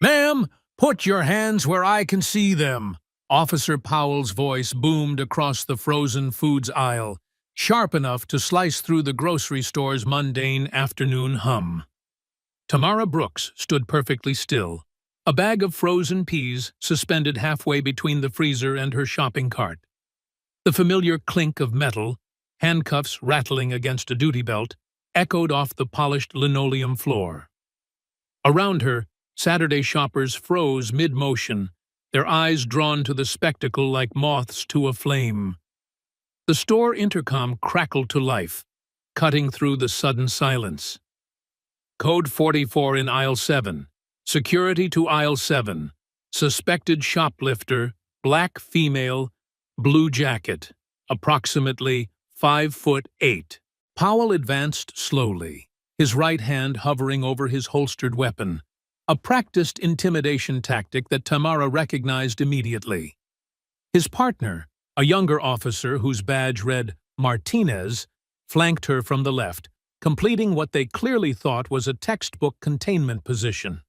"Ma'am, put your hands where I can see them." Officer Powell's voice boomed across the frozen foods aisle, sharp enough to slice through the grocery store's mundane afternoon hum. Tamara Brooks stood perfectly still, a bag of frozen peas suspended halfway between the freezer and her shopping cart. The familiar clink of metal, handcuffs rattling against a duty belt, echoed off the polished linoleum floor. Around her, Saturday shoppers froze mid-motion, their eyes drawn to the spectacle like moths to a flame. The store intercom crackled to life, cutting through the sudden silence. Code 44 in aisle 7. Security to aisle 7. Suspected shoplifter, black female, blue jacket, approximately 5'8". Powell advanced slowly, his right hand hovering over his holstered weapon, a practiced intimidation tactic that Tamara recognized immediately. His partner, a younger officer whose badge read Martinez, flanked her from the left, completing what they clearly thought was a textbook containment position.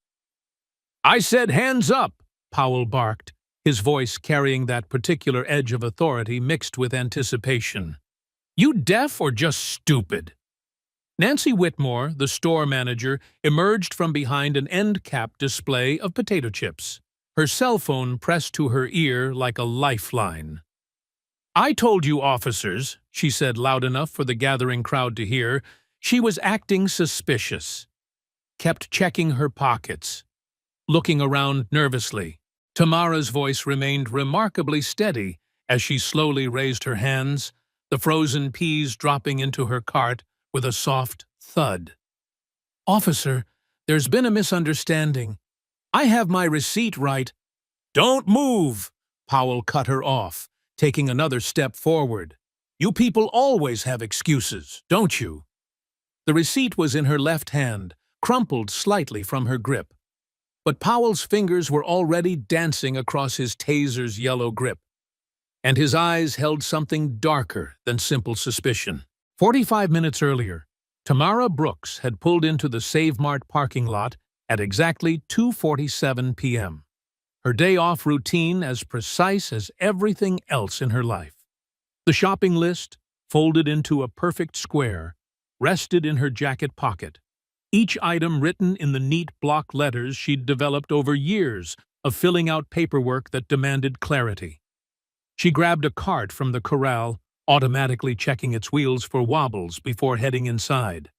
"I said hands up," Powell barked, his voice carrying that particular edge of authority mixed with anticipation. "You deaf or just stupid?" Nancy Whitmore, the store manager, emerged from behind an end-cap display of potato chips, her cell phone pressed to her ear like a lifeline. "I told you, officers," she said loud enough for the gathering crowd to hear. She was acting suspicious. Kept checking her pockets, looking around nervously. Tamara's voice remained remarkably steady as she slowly raised her hands, the frozen peas dropping into her cart with a soft thud. "Officer, there's been a misunderstanding. I have my receipt right." "Don't move!" Powell cut her off, taking another step forward. "You people always have excuses, don't you?" The receipt was in her left hand, crumpled slightly from her grip. But Powell's fingers were already dancing across his taser's yellow grip, and his eyes held something darker than simple suspicion. 45 minutes earlier, Tamara Brooks had pulled into the Save Mart parking lot at exactly 2:47 p.m. Her day-off routine as precise as everything else in her life. The shopping list, folded into a perfect square, rested in her jacket pocket, each item written in the neat block letters she'd developed over years of filling out paperwork that demanded clarity. She grabbed a cart from the corral, automatically checking its wheels for wobbles before heading inside.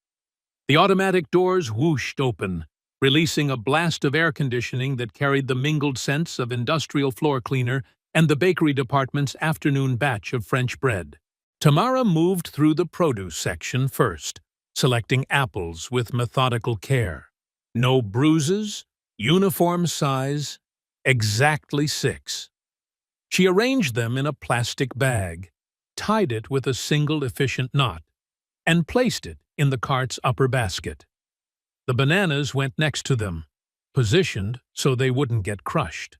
The automatic doors whooshed open, releasing a blast of air conditioning that carried the mingled scents of industrial floor cleaner and the bakery department's afternoon batch of French bread. Tamara moved through the produce section first, selecting apples with methodical care. No bruises, uniform size, exactly 6. She arranged them in a plastic bag, tied it with a single efficient knot, and placed it in the cart's upper basket. The bananas went next to them, positioned so they wouldn't get crushed.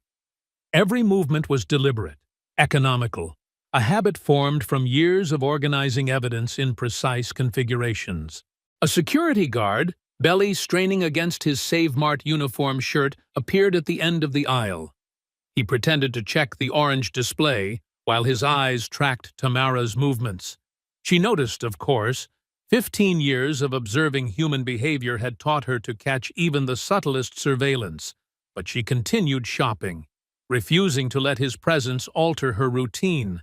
Every movement was deliberate, economical, a habit formed from years of organizing evidence in precise configurations. A security guard, belly straining against his Save Mart uniform shirt, appeared at the end of the aisle. He pretended to check the orange display while his eyes tracked Tamara's movements. She noticed, of course. 15 years of observing human behavior had taught her to catch even the subtlest surveillance, but she continued shopping, refusing to let his presence alter her routine.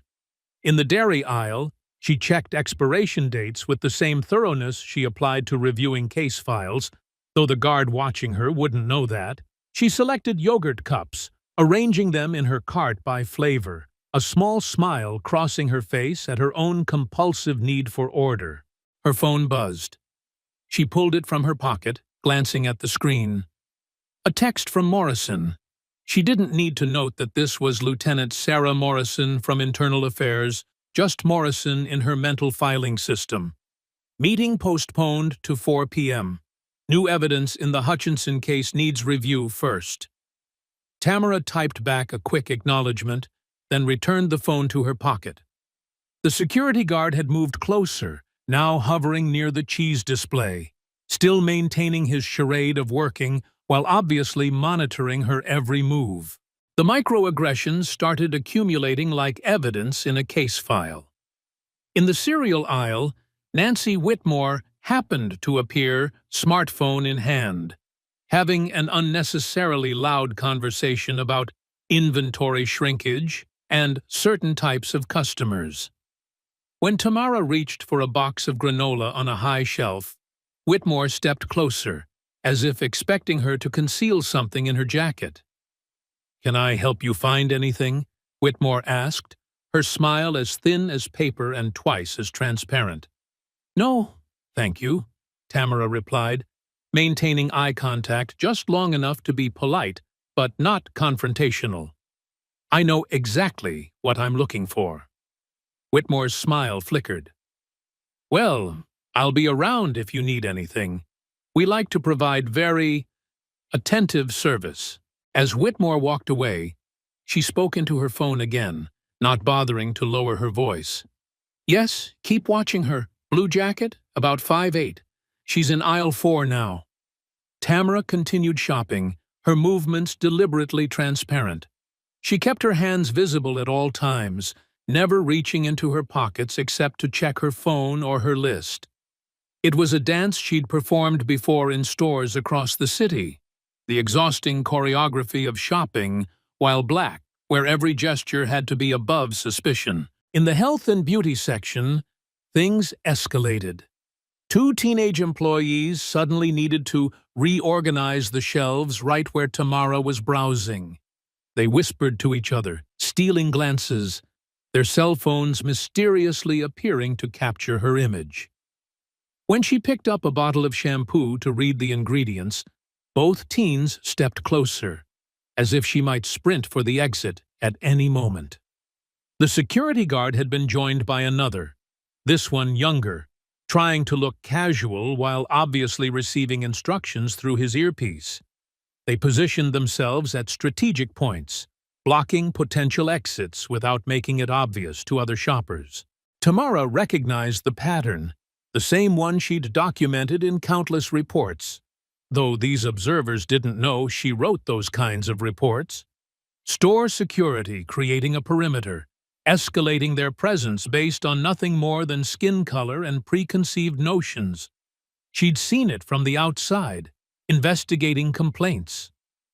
In the dairy aisle, she checked expiration dates with the same thoroughness she applied to reviewing case files, though the guard watching her wouldn't know that. She selected yogurt cups, arranging them in her cart by flavor, a small smile crossing her face at her own compulsive need for order. Her phone buzzed. She pulled it from her pocket, glancing at the screen. A text from Morrison. She didn't need to note that this was Lieutenant Sarah Morrison from Internal Affairs, just Morrison in her mental filing system. Meeting postponed to 4 p.m. New evidence in the Hutchinson case needs review first. Tamara typed back a quick acknowledgement, then returned the phone to her pocket. The security guard had moved closer, now hovering near the cheese display, still maintaining his charade of working while obviously monitoring her every move. The microaggressions started accumulating like evidence in a case file. In the cereal aisle, Nancy Whitmore happened to appear, smartphone in hand, having an unnecessarily loud conversation about inventory shrinkage and certain types of customers. When Tamara reached for a box of granola on a high shelf, Whitmore stepped closer, as if expecting her to conceal something in her jacket. "Can I help you find anything?" Whitmore asked, her smile as thin as paper and twice as transparent. "No, thank you," Tamara replied, maintaining eye contact just long enough to be polite, but not confrontational. "I know exactly what I'm looking for." Whitmore's smile flickered. "Well, I'll be around if you need anything. We like to provide very attentive service." As Whitmore walked away, she spoke into her phone again, not bothering to lower her voice. "Yes, keep watching her. Blue jacket, about 5'8". She's in aisle 4 now." Tamara continued shopping, her movements deliberately transparent. She kept her hands visible at all times, never reaching into her pockets except to check her phone or her list. It was a dance she'd performed before in stores across the city, the exhausting choreography of shopping while black, where every gesture had to be above suspicion. In the health and beauty section, things escalated. 2 teenage employees suddenly needed to reorganize the shelves right where Tamara was browsing. They whispered to each other, stealing glances, their cell phones mysteriously appearing to capture her image. When she picked up a bottle of shampoo to read the ingredients, both teens stepped closer, as if she might sprint for the exit at any moment. The security guard had been joined by another, this one younger, trying to look casual while obviously receiving instructions through his earpiece. They positioned themselves at strategic points, blocking potential exits without making it obvious to other shoppers. Tamara recognized the pattern, the same one she'd documented in countless reports, though these observers didn't know she wrote those kinds of reports. Store security creating a perimeter, escalating their presence based on nothing more than skin color and preconceived notions. She'd seen it from the outside, investigating complaints.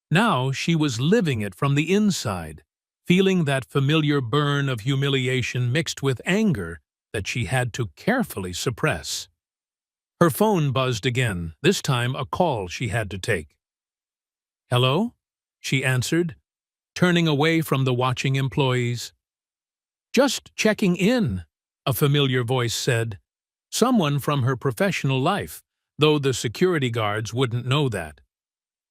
Now she was living it from the inside, feeling that familiar burn of humiliation mixed with anger that she had to carefully suppress. Her phone buzzed again, this time a call she had to take. "Hello?" she answered, turning away from the watching employees. "Just checking in," a familiar voice said. Someone from her professional life, though the security guards wouldn't know that.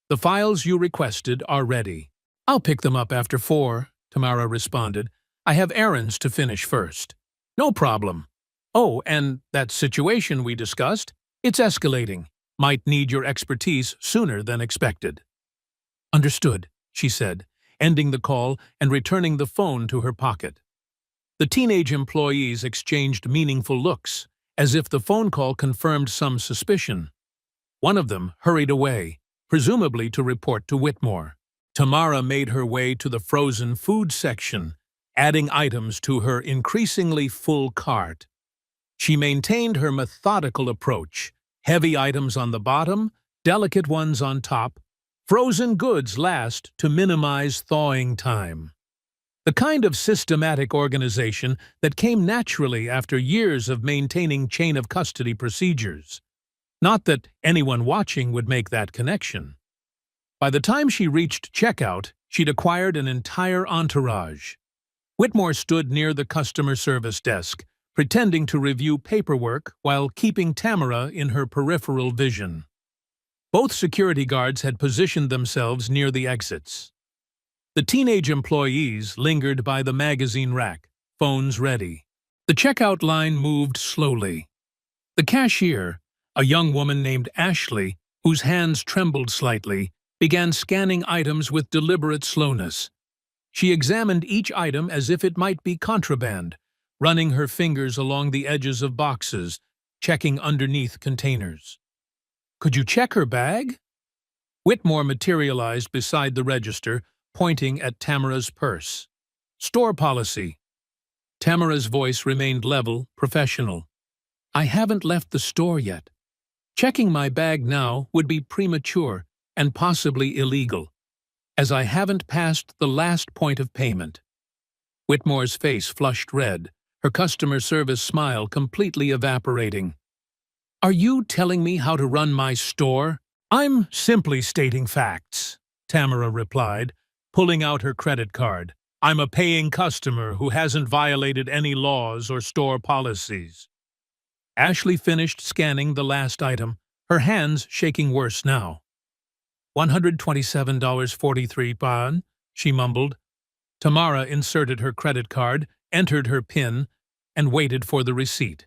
"The files you requested are ready." "I'll pick them up after 4, Tamara responded. "I have errands to finish first." "No problem. Oh, and that situation we discussed? It's escalating. Might need your expertise sooner than expected." "Understood," she said, ending the call and returning the phone to her pocket. The teenage employees exchanged meaningful looks, as if the phone call confirmed some suspicion. One of them hurried away, presumably to report to Whitmore. Tamara made her way to the frozen food section, adding items to her increasingly full cart. She maintained her methodical approach, heavy items on the bottom, delicate ones on top, frozen goods last to minimize thawing time. The kind of systematic organization that came naturally after years of maintaining chain of custody procedures. Not that anyone watching would make that connection. By the time she reached checkout, she'd acquired an entire entourage. Whitmore stood near the customer service desk, pretending to review paperwork while keeping Tamara in her peripheral vision. Both security guards had positioned themselves near the exits. The teenage employees lingered by the magazine rack, phones ready. The checkout line moved slowly. The cashier, a young woman named Ashley, whose hands trembled slightly, began scanning items with deliberate slowness. She examined each item as if it might be contraband, running her fingers along the edges of boxes, checking underneath containers. "Could you check her bag?" Whitmore materialized beside the register, pointing at Tamara's purse. Store policy. Tamara's voice remained level, professional. I haven't left the store yet. Checking my bag now would be premature and possibly illegal, as I haven't passed the last point of payment. Whitmore's face flushed red, her customer service smile completely evaporating. Are you telling me how to run my store? I'm simply stating facts, Tamara replied, pulling out her credit card. I'm a paying customer who hasn't violated any laws or store policies. Ashley finished scanning the last item, her hands shaking worse now. $127.43, she mumbled. Tamara inserted her credit card, entered her PIN, and waited for the receipt.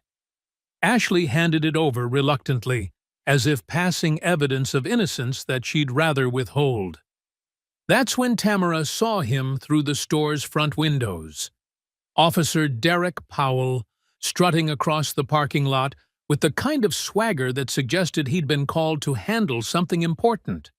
Ashley handed it over reluctantly, as if passing evidence of innocence that she'd rather withhold. That's when Tamara saw him through the store's front windows. Officer Derek Powell, strutting across the parking lot with the kind of swagger that suggested he'd been called to handle something important.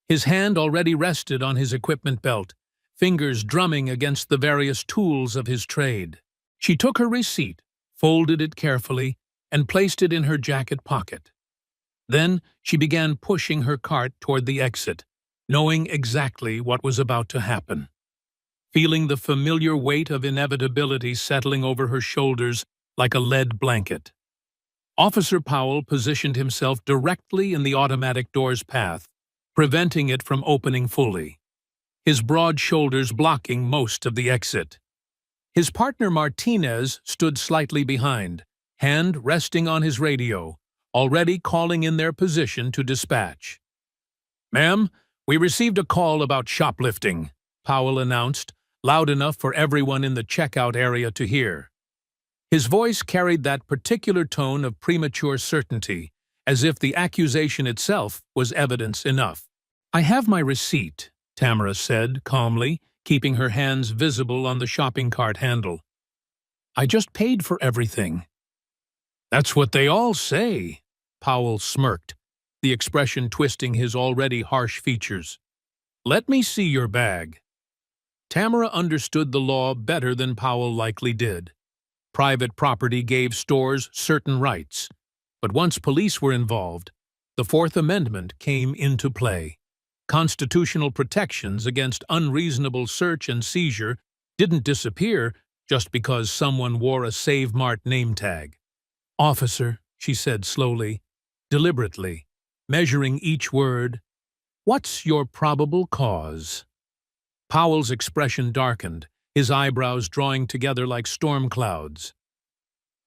His hand already rested on his equipment belt, fingers drumming against the various tools of his trade. She took her receipt, folded it carefully, and placed it in her jacket pocket. Then she began pushing her cart toward the exit, knowing exactly what was about to happen. Feeling the familiar weight of inevitability settling over her shoulders like a lead blanket. Officer Powell positioned himself directly in the automatic door's path, preventing it from opening fully, his broad shoulders blocking most of the exit. His partner Martinez stood slightly behind, hand resting on his radio, already calling in their position to dispatch. Ma'am, we received a call about shoplifting, Powell announced, loud enough for everyone in the checkout area to hear. His voice carried that particular tone of premature certainty, as if the accusation itself was evidence enough. I have my receipt, Tamara said calmly, keeping her hands visible on the shopping cart handle. I just paid for everything. That's what they all say, Powell smirked, the expression twisting his already harsh features. Let me see your bag. Tamara understood the law better than Powell likely did. Private property gave stores certain rights, but once police were involved, the Fourth Amendment came into play. Constitutional protections against unreasonable search and seizure didn't disappear just because someone wore a Save Mart name tag. Officer, she said slowly, deliberately, measuring each word, what's your probable cause? Powell's expression darkened, his eyebrows drawing together like storm clouds.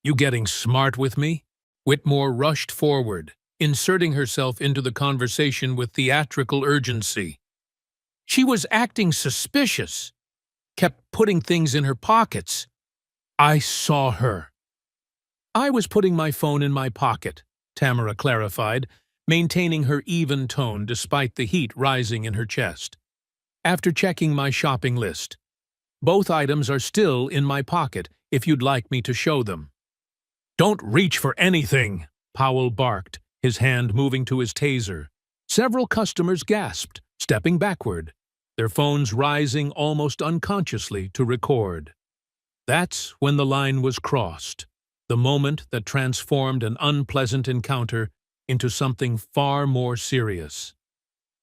You getting smart with me? Whitmore rushed forward, inserting herself into the conversation with theatrical urgency. She was acting suspicious, kept putting things in her pockets. I saw her. I was putting my phone in my pocket, Tamara clarified, maintaining her even tone despite the heat rising in her chest. After checking my shopping list. Both items are still in my pocket if you'd like me to show them. Don't reach for anything, Powell barked, his hand moving to his taser. Several customers gasped, stepping backward, their phones rising almost unconsciously to record. That's when the line was crossed, the moment that transformed an unpleasant encounter into something far more serious.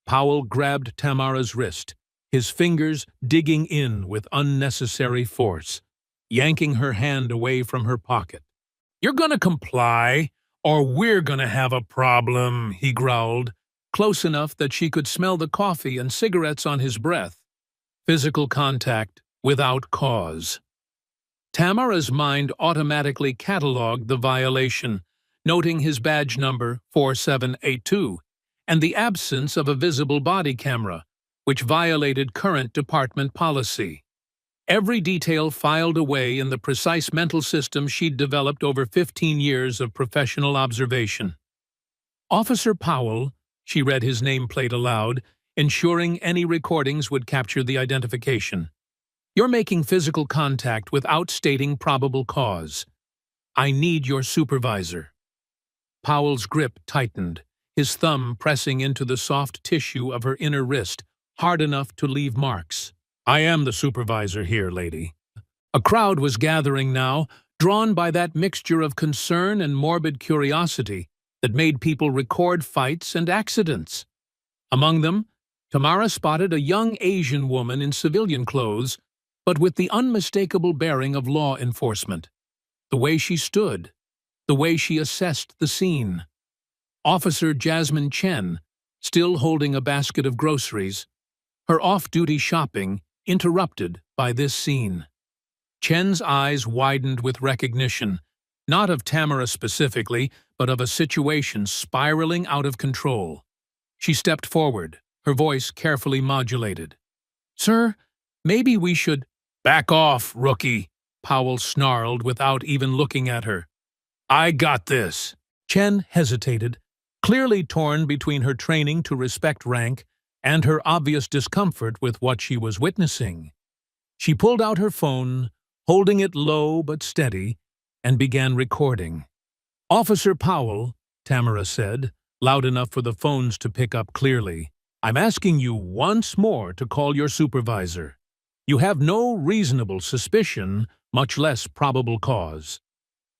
Powell grabbed Tamara's wrist, his fingers digging in with unnecessary force, yanking her hand away from her pocket. You're gonna comply, or we're gonna have a problem, he growled, close enough that she could smell the coffee and cigarettes on his breath. Physical contact without cause. Tamara's mind automatically catalogued the violation, noting his badge number 4782 and the absence of a visible body camera, which violated current department policy. Every detail filed away in the precise mental system she'd developed over 15 years of professional observation. Officer Powell, she read his nameplate aloud, ensuring any recordings would capture the identification. You're making physical contact without stating probable cause. I need your supervisor. Powell's grip tightened, his thumb pressing into the soft tissue of her inner wrist, hard enough to leave marks. "I am the supervisor here, lady." A crowd was gathering now, drawn by that mixture of concern and morbid curiosity that made people record fights and accidents. Among them, Tamara spotted a young Asian woman in civilian clothes, but with the unmistakable bearing of law enforcement. The way she stood, the way she assessed the scene. Officer Jasmine Chen, still holding a basket of groceries, her off-duty shopping interrupted by this scene. Chen's eyes widened with recognition, not of Tamara specifically, but of a situation spiraling out of control. She stepped forward, her voice carefully modulated. "Sir, maybe we should—" "Back off, rookie," Powell snarled without even looking at her. "I got this." Chen hesitated, clearly torn between her training to respect rank and her obvious discomfort with what she was witnessing. She pulled out her phone, holding it low but steady, and began recording. "Officer Powell," Tamara said, loud enough for the phones to pick up clearly, "I'm asking you once more to call your supervisor. You have no reasonable suspicion, much less probable cause.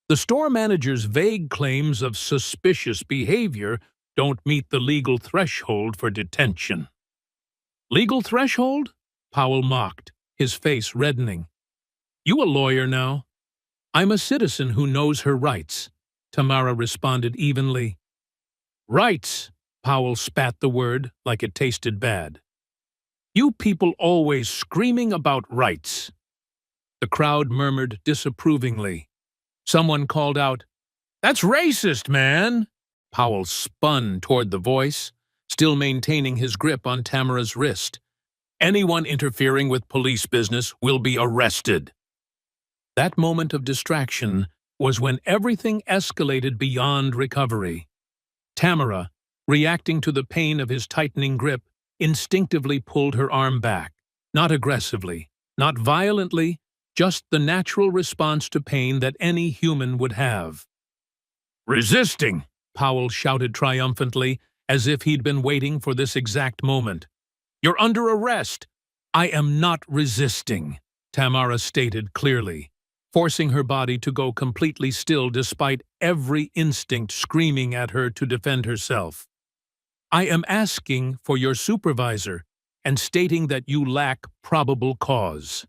The store manager's vague claims of suspicious behavior don't meet the legal threshold for detention." "Legal threshold?" Powell mocked, his face reddening. "You a lawyer now?" "I'm a citizen who knows her rights," Tamara responded evenly. "Rights," Powell spat the word like it tasted bad. "You people always screaming about rights." The crowd murmured disapprovingly. Someone called out, "That's racist, man!" Powell spun toward the voice, still maintaining his grip on Tamara's wrist. "Anyone interfering with police business will be arrested." That moment of distraction was when everything escalated beyond recovery. Tamara, reacting to the pain of his tightening grip, instinctively pulled her arm back, not aggressively, not violently, just the natural response to pain that any human would have. "Resisting!" Powell shouted triumphantly, as if he'd been waiting for this exact moment. "You're under arrest!" "I am not resisting," Tamara stated clearly, forcing her body to go completely still despite every instinct screaming at her to defend herself. "I am asking for your supervisor and stating that you lack probable cause.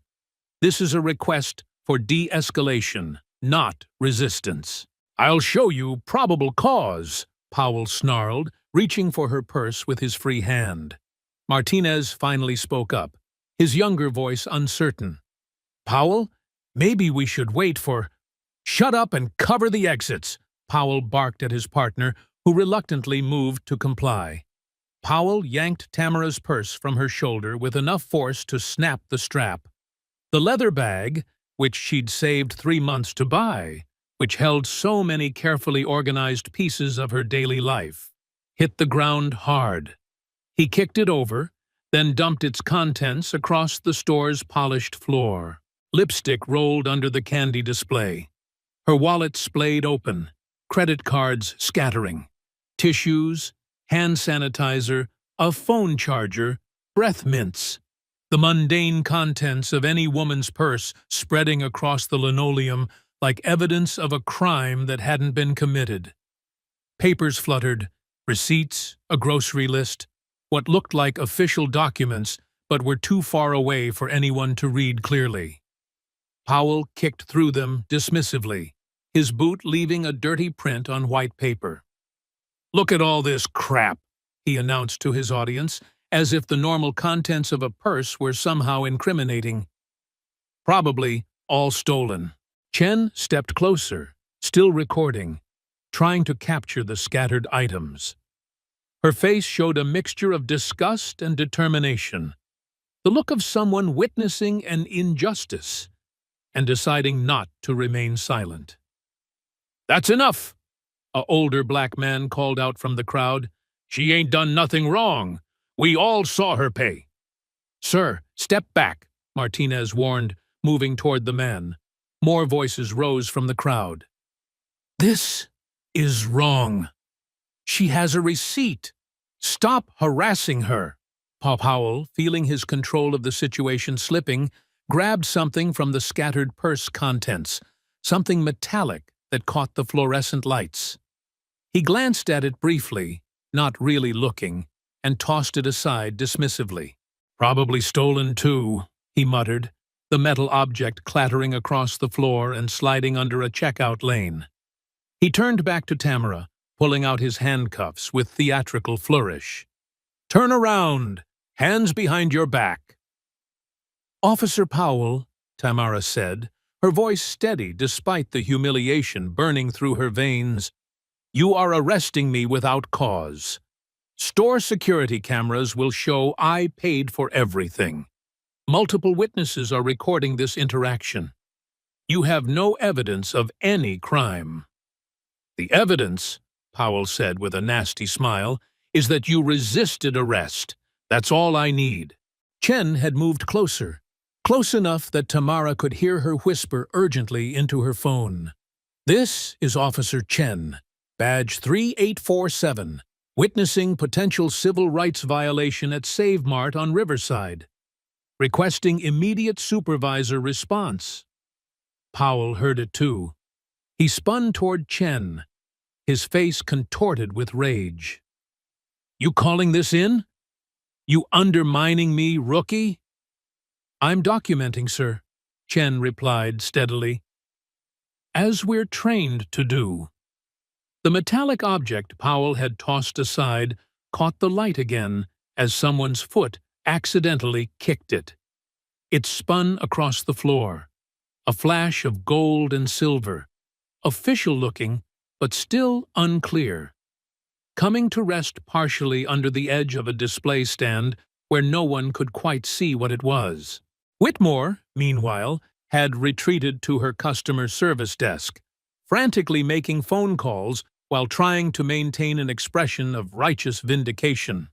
This is a request for de-escalation, not resistance." "I'll show you probable cause," Powell snarled, reaching for her purse with his free hand. Martinez finally spoke up, his younger voice uncertain. "Powell, maybe we should wait for—" "Shut up and cover the exits," Powell barked at his partner, who reluctantly moved to comply. Powell yanked Tamara's purse from her shoulder with enough force to snap the strap. The leather bag, which she'd saved 3 months to buy, which held so many carefully organized pieces of her daily life, hit the ground hard. He kicked it over, then dumped its contents across the store's polished floor. Lipstick rolled under the candy display. Her wallet splayed open, credit cards scattering. Tissues, hand sanitizer, a phone charger, breath mints. The mundane contents of any woman's purse spreading across the linoleum like evidence of a crime that hadn't been committed. Papers fluttered, receipts, a grocery list, what looked like official documents but were too far away for anyone to read clearly. Powell kicked through them dismissively, his boot leaving a dirty print on white paper. "Look at all this crap," he announced to his audience, as if the normal contents of a purse were somehow incriminating. "Probably all stolen." Chen stepped closer, still recording, trying to capture the scattered items. Her face showed a mixture of disgust and determination, the look of someone witnessing an injustice and deciding not to remain silent. "That's enough," a older black man called out from the crowd. "She ain't done nothing wrong. We all saw her pay." "Sir, step back," Martinez warned, moving toward the man. More voices rose from the crowd. "This is wrong." She has a receipt. Stop harassing her. Powell, feeling his control of the situation slipping, grabbed something from the scattered purse contents, something metallic that caught the fluorescent lights. He glanced at it briefly, not really looking, and tossed it aside dismissively. Probably stolen too, he muttered, the metal object clattering across the floor and sliding under a checkout lane. He turned back to Tamara, pulling out his handcuffs with theatrical flourish. "Turn around! Hands behind your back!" "Officer Powell," Tamara said, her voice steady despite the humiliation burning through her veins, "you are arresting me without cause. Store security cameras will show I paid for everything. Multiple witnesses are recording this interaction. You have no evidence of any crime." "The evidence," Powell said with a nasty smile, "is that you resisted arrest. That's all I need." Chen had moved closer, close enough that Tamara could hear her whisper urgently into her phone. "This is Officer Chen, badge 3847, witnessing potential civil rights violation at Save Mart on Riverside. Requesting immediate supervisor response." Powell heard it too. He spun toward Chen, his face contorted with rage. "You calling this in? You undermining me, rookie?" "I'm documenting, sir," Chen replied steadily. "As we're trained to do." The metallic object Powell had tossed aside caught the light again as someone's foot accidentally kicked it. It spun across the floor, a flash of gold and silver, official-looking but still unclear, coming to rest partially under the edge of a display stand where no one could quite see what it was. Whitmore, meanwhile, had retreated to her customer service desk, frantically making phone calls while trying to maintain an expression of righteous vindication.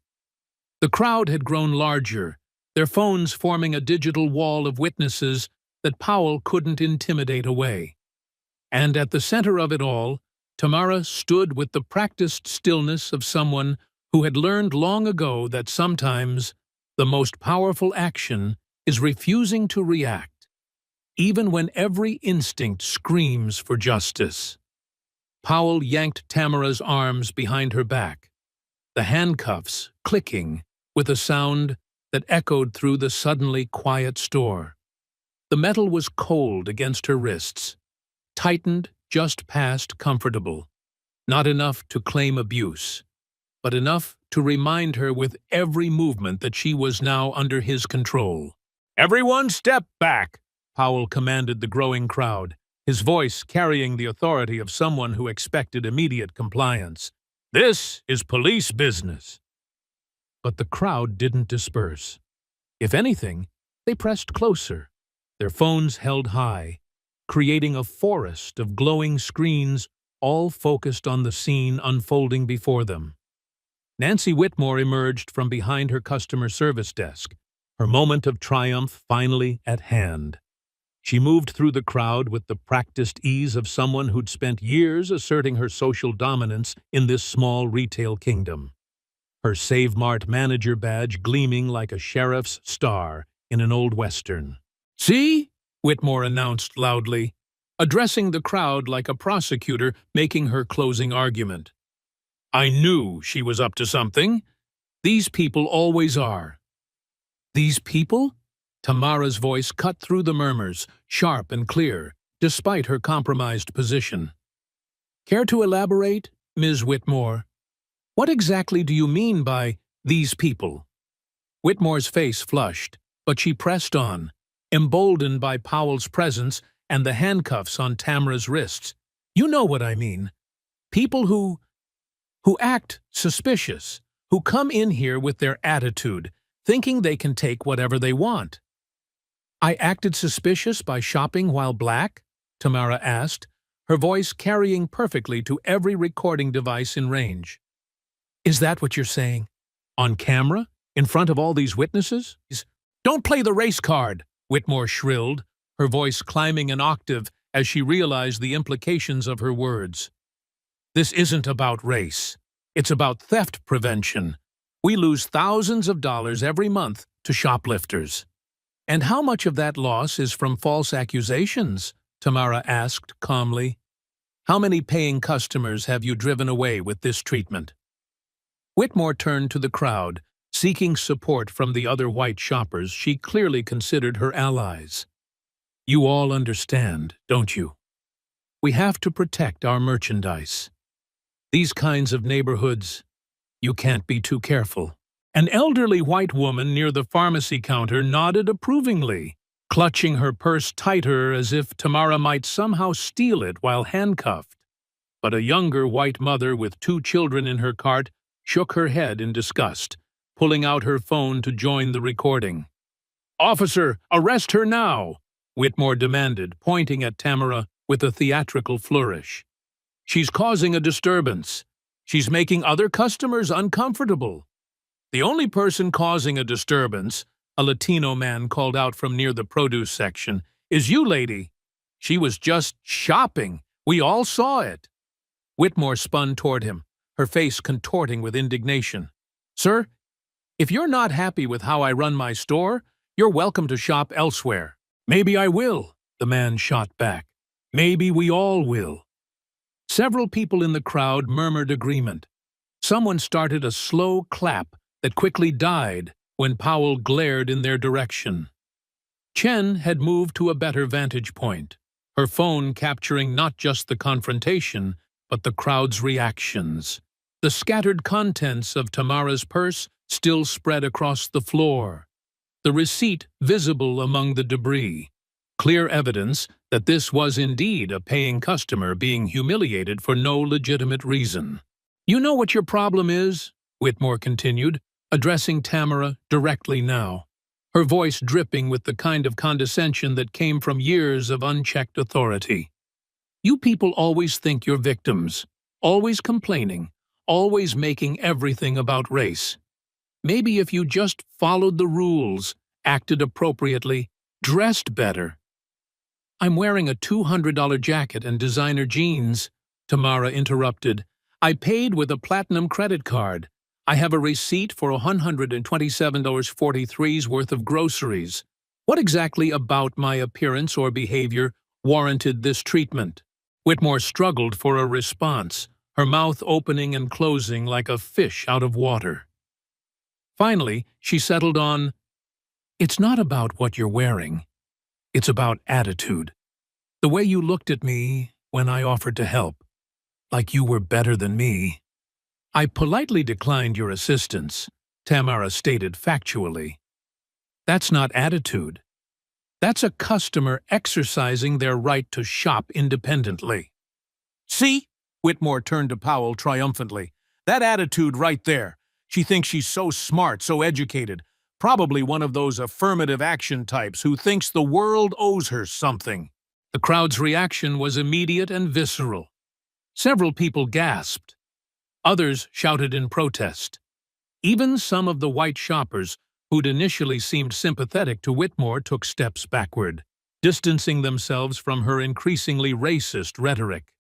The crowd had grown larger, their phones forming a digital wall of witnesses that Powell couldn't intimidate away. And at the center of it all, Tamara stood with the practiced stillness of someone who had learned long ago that sometimes the most powerful action is refusing to react, even when every instinct screams for justice. Powell yanked Tamara's arms behind her back, the handcuffs clicking with a sound that echoed through the suddenly quiet store. The metal was cold against her wrists, tightened just past comfortable, not enough to claim abuse, but enough to remind her with every movement that she was now under his control. "Everyone step back," Powell commanded the growing crowd, his voice carrying the authority of someone who expected immediate compliance. "This is police business." But the crowd didn't disperse. If anything, they pressed closer, their phones held high, creating a forest of glowing screens all focused on the scene unfolding before them. Nancy Whitmore emerged from behind her customer service desk, her moment of triumph finally at hand. She moved through the crowd with the practiced ease of someone who'd spent years asserting her social dominance in this small retail kingdom, her Save Mart manager badge gleaming like a sheriff's star in an old western. "See?" Whitmore announced loudly, addressing the crowd like a prosecutor making her closing argument. "I knew she was up to something. These people always are." "These people?" Tamara's voice cut through the murmurs, sharp and clear, despite her compromised position. "Care to elaborate, Ms. Whitmore? What exactly do you mean by these people?" Whitmore's face flushed, but she pressed on, emboldened by Powell's presence and the handcuffs on Tamara's wrists. "You know what I mean. People who act suspicious, who come in here with their attitude, thinking they can take whatever they want." "I acted suspicious by shopping while black?" Tamara asked, her voice carrying perfectly to every recording device in range. "Is that what you're saying? On camera? In front of all these witnesses?" "Don't play the race card," Whitmore shrilled, her voice climbing an octave as she realized the implications of her words. "This isn't about race. It's about theft prevention. We lose thousands of dollars every month to shoplifters. And how much of that loss is from false accusations? Tamara asked calmly. How many paying customers have you driven away with this treatment? Whitmore turned to the crowd, seeking support from the other white shoppers she clearly considered her allies. You all understand, don't you? We have to protect our merchandise. These kinds of neighborhoods, you can't be too careful. An elderly white woman near the pharmacy counter nodded approvingly, clutching her purse tighter as if Tamara might somehow steal it while handcuffed. But a younger white mother with 2 children in her cart shook her head in disgust, pulling out her phone to join the recording. "Officer, arrest her now!" Whitmore demanded, pointing at Tamara with a theatrical flourish. "She's causing a disturbance. She's making other customers uncomfortable." "The only person causing a disturbance," a Latino man called out from near the produce section, "is you, lady. She was just shopping. We all saw it." Whitmore spun toward him, her face contorting with indignation. "Sir, if you're not happy with how I run my store, you're welcome to shop elsewhere." "Maybe I will," the man shot back. "Maybe we all will." Several people in the crowd murmured agreement. Someone started a slow clap that quickly died when Powell glared in their direction. Chen had moved to a better vantage point, her phone capturing not just the confrontation, but the crowd's reactions. The scattered contents of Tamara's purse still spread across the floor, the receipt visible among the debris. Clear evidence that this was indeed a paying customer being humiliated for no legitimate reason. "You know what your problem is?" Whitmore continued, addressing Tamara directly now, her voice dripping with the kind of condescension that came from years of unchecked authority. "You people always think you're victims, always complaining, always making everything about race. Maybe if you just followed the rules, acted appropriately, dressed better." "I'm wearing a $200 jacket and designer jeans," Tamara interrupted. "I paid with a platinum credit card. I have a receipt for $127.43 worth of groceries. What exactly about my appearance or behavior warranted this treatment?" Whitmore struggled for a response, her mouth opening and closing like a fish out of water. Finally, she settled on, "It's not about what you're wearing. It's about attitude. The way you looked at me when I offered to help, like you were better than me." "I politely declined your assistance," Tamara stated factually. "That's not attitude. That's a customer exercising their right to shop independently." "See?" Whitmore turned to Powell triumphantly. "That attitude right there. She thinks she's so smart, so educated. Probably one of those affirmative action types who thinks the world owes her something." The crowd's reaction was immediate and visceral. Several people gasped. Others shouted in protest. Even some of the white shoppers, who'd initially seemed sympathetic to Whitmore, took steps backward, distancing themselves from her increasingly racist rhetoric.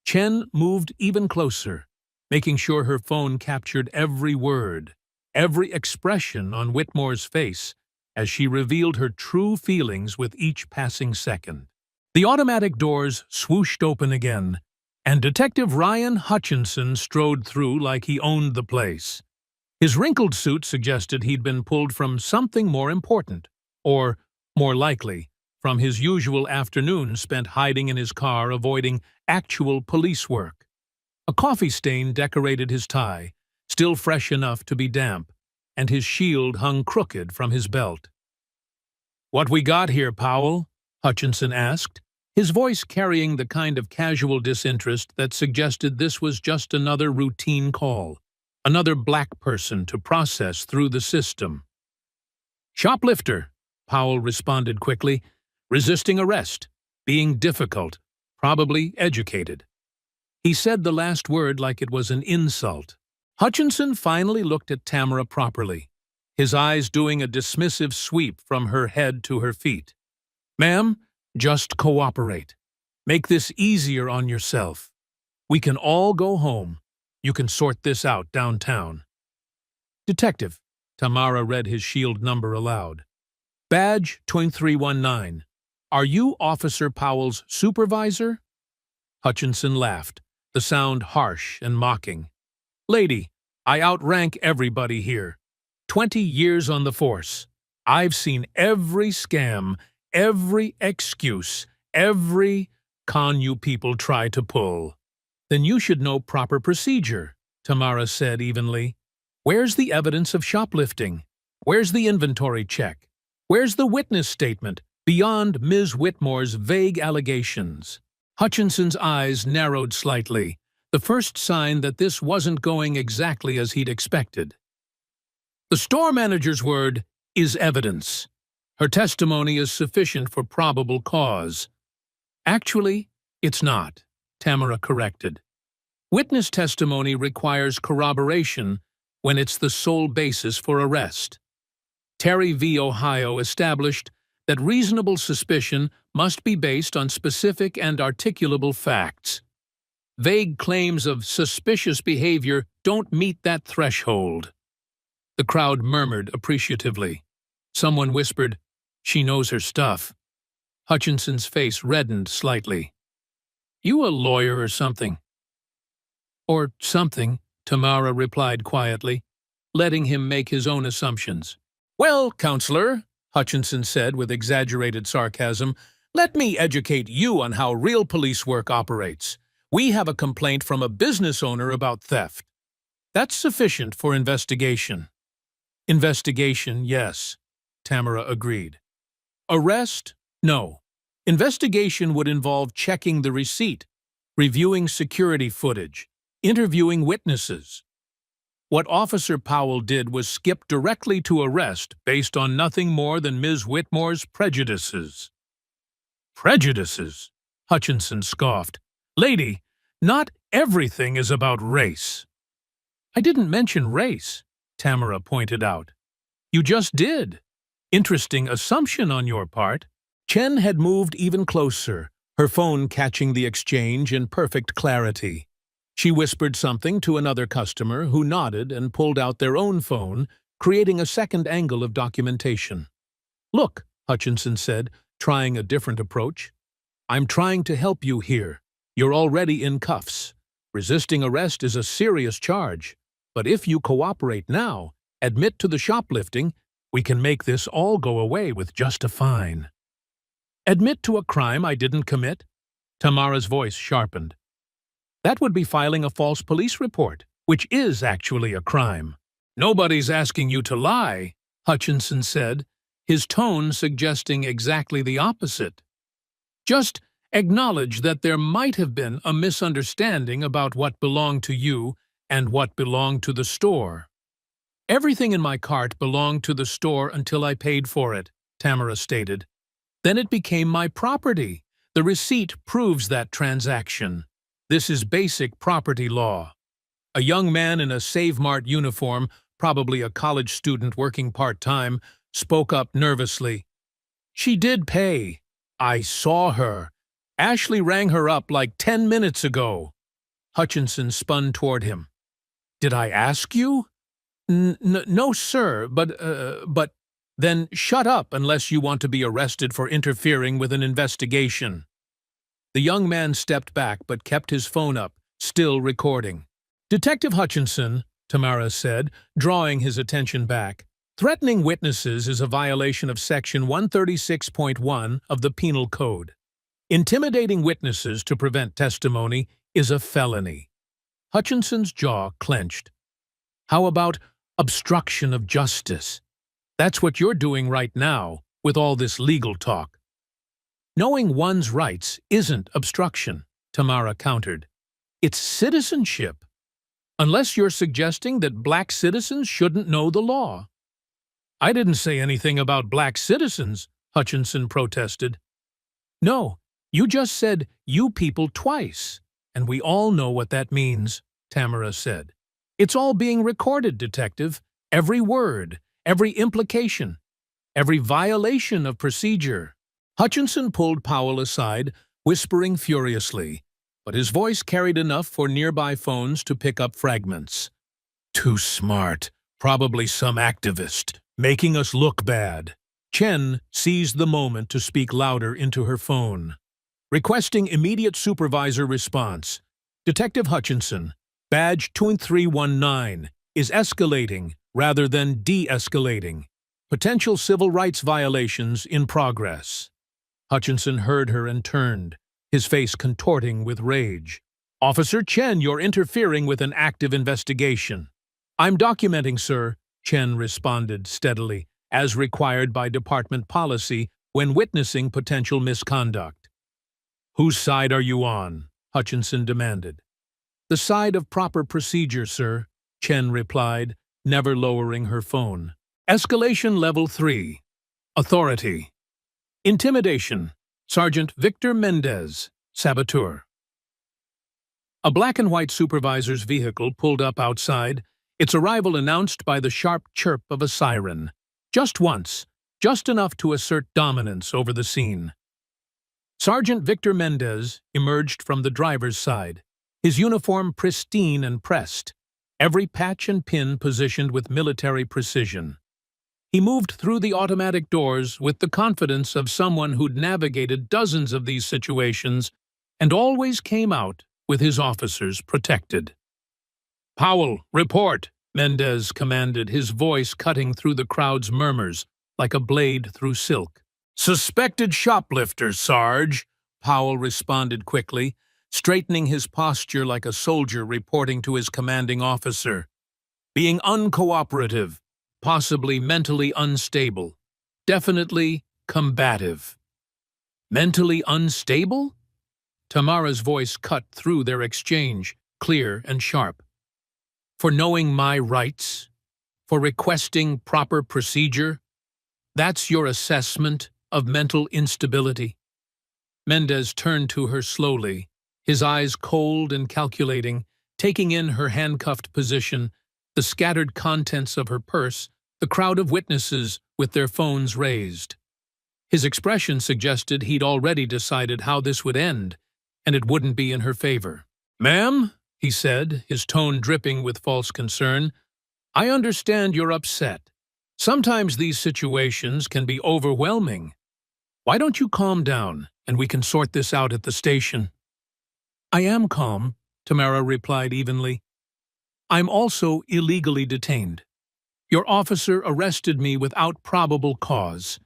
Chen moved even closer, making sure her phone captured every word, every expression on Whitmore's face as she revealed her true feelings with each passing second. The automatic doors swooshed open again, and Detective Ryan Hutchinson strode through like he owned the place. His wrinkled suit suggested he'd been pulled from something more important, or, more likely, from his usual afternoon spent hiding in his car avoiding actual police work. A coffee stain decorated his tie, still fresh enough to be damp, and his shield hung crooked from his belt. "What we got here, Powell?" Hutchinson asked, his voice carrying the kind of casual disinterest that suggested this was just another routine call, another black person to process through the system. "Shoplifter," Powell responded quickly, "resisting arrest, being difficult, probably educated." He said the last word like it was an insult. Hutchinson finally looked at Tamara properly, his eyes doing a dismissive sweep from her head to her feet. "Ma'am, just cooperate. Make this easier on yourself. We can all go home. You can sort this out downtown. Detective. Tamara read his shield number aloud. Badge 2319. Are you Officer Powell's supervisor? Hutchinson laughed, the sound harsh and mocking. Lady, I outrank everybody here. 20 years on the force. I've seen every scam, every excuse, every con you people try to pull. Then you should know proper procedure, Tamara said evenly. Where's the evidence of shoplifting? Where's the inventory check? Where's the witness statement beyond Ms. Whitmore's vague allegations? Hutchinson's eyes narrowed slightly, the first sign that this wasn't going exactly as he'd expected. The store manager's word is evidence. Her testimony is sufficient for probable cause. Actually, it's not, Tamara corrected. Witness testimony requires corroboration when it's the sole basis for arrest. Terry v. Ohio established that reasonable suspicion must be based on specific and articulable facts. Vague claims of suspicious behavior don't meet that threshold. The crowd murmured appreciatively. Someone whispered, "She knows her stuff." Hutchinson's face reddened slightly. You a lawyer or something? Or something, Tamara replied quietly, letting him make his own assumptions. Well, counselor, Hutchinson said with exaggerated sarcasm, let me educate you on how real police work operates. We have a complaint from a business owner about theft. That's sufficient for investigation. Investigation, yes, Tamara agreed. Arrest? No. Investigation would involve checking the receipt, reviewing security footage, interviewing witnesses. What Officer Powell did was skip directly to arrest based on nothing more than Ms. Whitmore's prejudices. Prejudices? Hutchinson scoffed. Lady, not everything is about race. I didn't mention race, Tamara pointed out. You just did. Interesting assumption on your part. Chen had moved even closer, her phone catching the exchange in perfect clarity. She whispered something to another customer who nodded and pulled out their own phone, creating a second angle of documentation. Look, Hutchinson said, trying a different approach. I'm trying to help you here. You're already in cuffs. Resisting arrest is a serious charge. But if you cooperate now, admit to the shoplifting, we can make this all go away with just a fine. Admit to a crime I didn't commit? Tamara's voice sharpened. That would be filing a false police report, which is actually a crime. Nobody's asking you to lie, Hutchinson said, his tone suggesting exactly the opposite. Just acknowledge that there might have been a misunderstanding about what belonged to you and what belonged to the store. Everything in my cart belonged to the store until I paid for it, Tamara stated. Then it became my property. The receipt proves that transaction. This is basic property law. A young man in a Save Mart uniform, probably a college student working part-time, spoke up nervously. She did pay. I saw her. Ashley rang her up like 10 minutes ago. Hutchinson spun toward him. Did I ask you? No, sir, but... Then shut up unless you want to be arrested for interfering with an investigation. The young man stepped back but kept his phone up, still recording. Detective Hutchinson, Tamara said, drawing his attention back, threatening witnesses is a violation of Section 136.1 of the Penal Code. Intimidating witnesses to prevent testimony is a felony. Hutchinson's jaw clenched. How about obstruction of justice? That's what you're doing right now with all this legal talk. Knowing one's rights isn't obstruction, Tamara countered. It's citizenship. Unless you're suggesting that black citizens shouldn't know the law. I didn't say anything about black citizens, Hutchinson protested. No, you just said you people twice, and we all know what that means, Tamara said. It's all being recorded, detective. Every word. Every implication, every violation of procedure. Hutchinson pulled Powell aside, whispering furiously, but his voice carried enough for nearby phones to pick up fragments. Too smart. Probably some activist. Making us look bad. Chen seized the moment to speak louder into her phone. Requesting immediate supervisor response. Detective Hutchinson, badge 2319, is escalating rather than de-escalating. Potential civil rights violations in progress. Hutchinson heard her and turned, his face contorting with rage. Officer Chen, you're interfering with an active investigation. I'm documenting, sir, Chen responded steadily, as required by department policy when witnessing potential misconduct. Whose side are you on? Hutchinson demanded. The side of proper procedure, sir, Chen replied, never lowering her phone. Escalation Level 3. Authority. Intimidation. Sergeant Victor Mendez, saboteur. A black and white supervisor's vehicle pulled up outside, its arrival announced by the sharp chirp of a siren. Just once, just enough to assert dominance over the scene. Sergeant Victor Mendez emerged from the driver's side, his uniform pristine and pressed, every patch and pin positioned with military precision. He moved through the automatic doors with the confidence of someone who'd navigated dozens of these situations and always came out with his officers protected. Powell, report, Mendez commanded, his voice cutting through the crowd's murmurs like a blade through silk. Suspected shoplifter, Sarge, Powell responded quickly, straightening his posture like a soldier reporting to his commanding officer. Being uncooperative, possibly mentally unstable, definitely combative. Mentally unstable? Tamara's voice cut through their exchange, clear and sharp. For knowing my rights? For requesting proper procedure? That's your assessment of mental instability? Mendez turned to her slowly, his eyes cold and calculating, taking in her handcuffed position, the scattered contents of her purse, the crowd of witnesses with their phones raised. His expression suggested he'd already decided how this would end, and it wouldn't be in her favor. Ma'am, he said, his tone dripping with false concern, I understand you're upset. Sometimes these situations can be overwhelming. Why don't you calm down, and we can sort this out at the station? I am calm, Tamara replied evenly. I'm also illegally detained. Your officer arrested me without probable cause,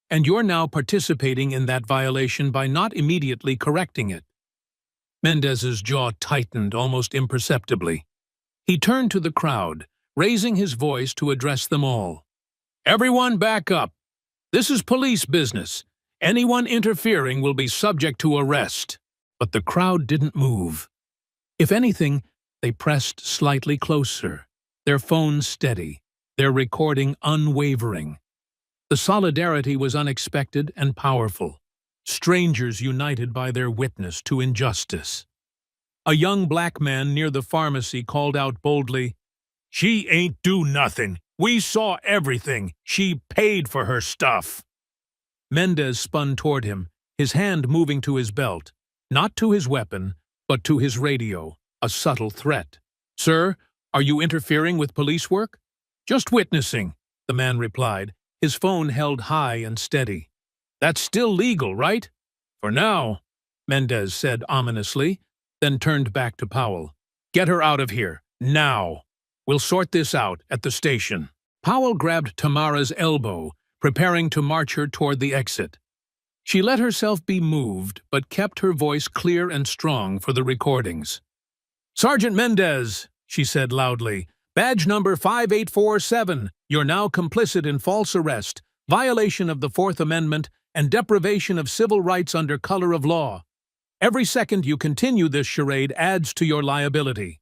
and you're now participating in that violation by not immediately correcting it. Mendez's jaw tightened almost imperceptibly. He turned to the crowd, raising his voice to address them all. Everyone back up. This is police business. Anyone interfering will be subject to arrest. But the crowd didn't move. If anything, they pressed slightly closer, their phones steady, their recording unwavering. The solidarity was unexpected and powerful. Strangers united by their witness to injustice. A young black man near the pharmacy called out boldly, She ain't do nothing. We saw everything. She paid for her stuff. Mendez spun toward him, his hand moving to his belt, not to his weapon, but to his radio, a subtle threat. Sir, are you interfering with police work? Just witnessing, the man replied, his phone held high and steady. That's still legal, right? For now, Mendez said ominously, then turned back to Powell. Get her out of here, now. We'll sort this out at the station. Powell grabbed Tamara's elbow, preparing to march her toward the exit. She let herself be moved, but kept her voice clear and strong for the recordings. Sergeant Mendez, she said loudly, badge number 5847, you're now complicit in false arrest, violation of the Fourth Amendment, and deprivation of civil rights under color of law. Every second you continue this charade adds to your liability.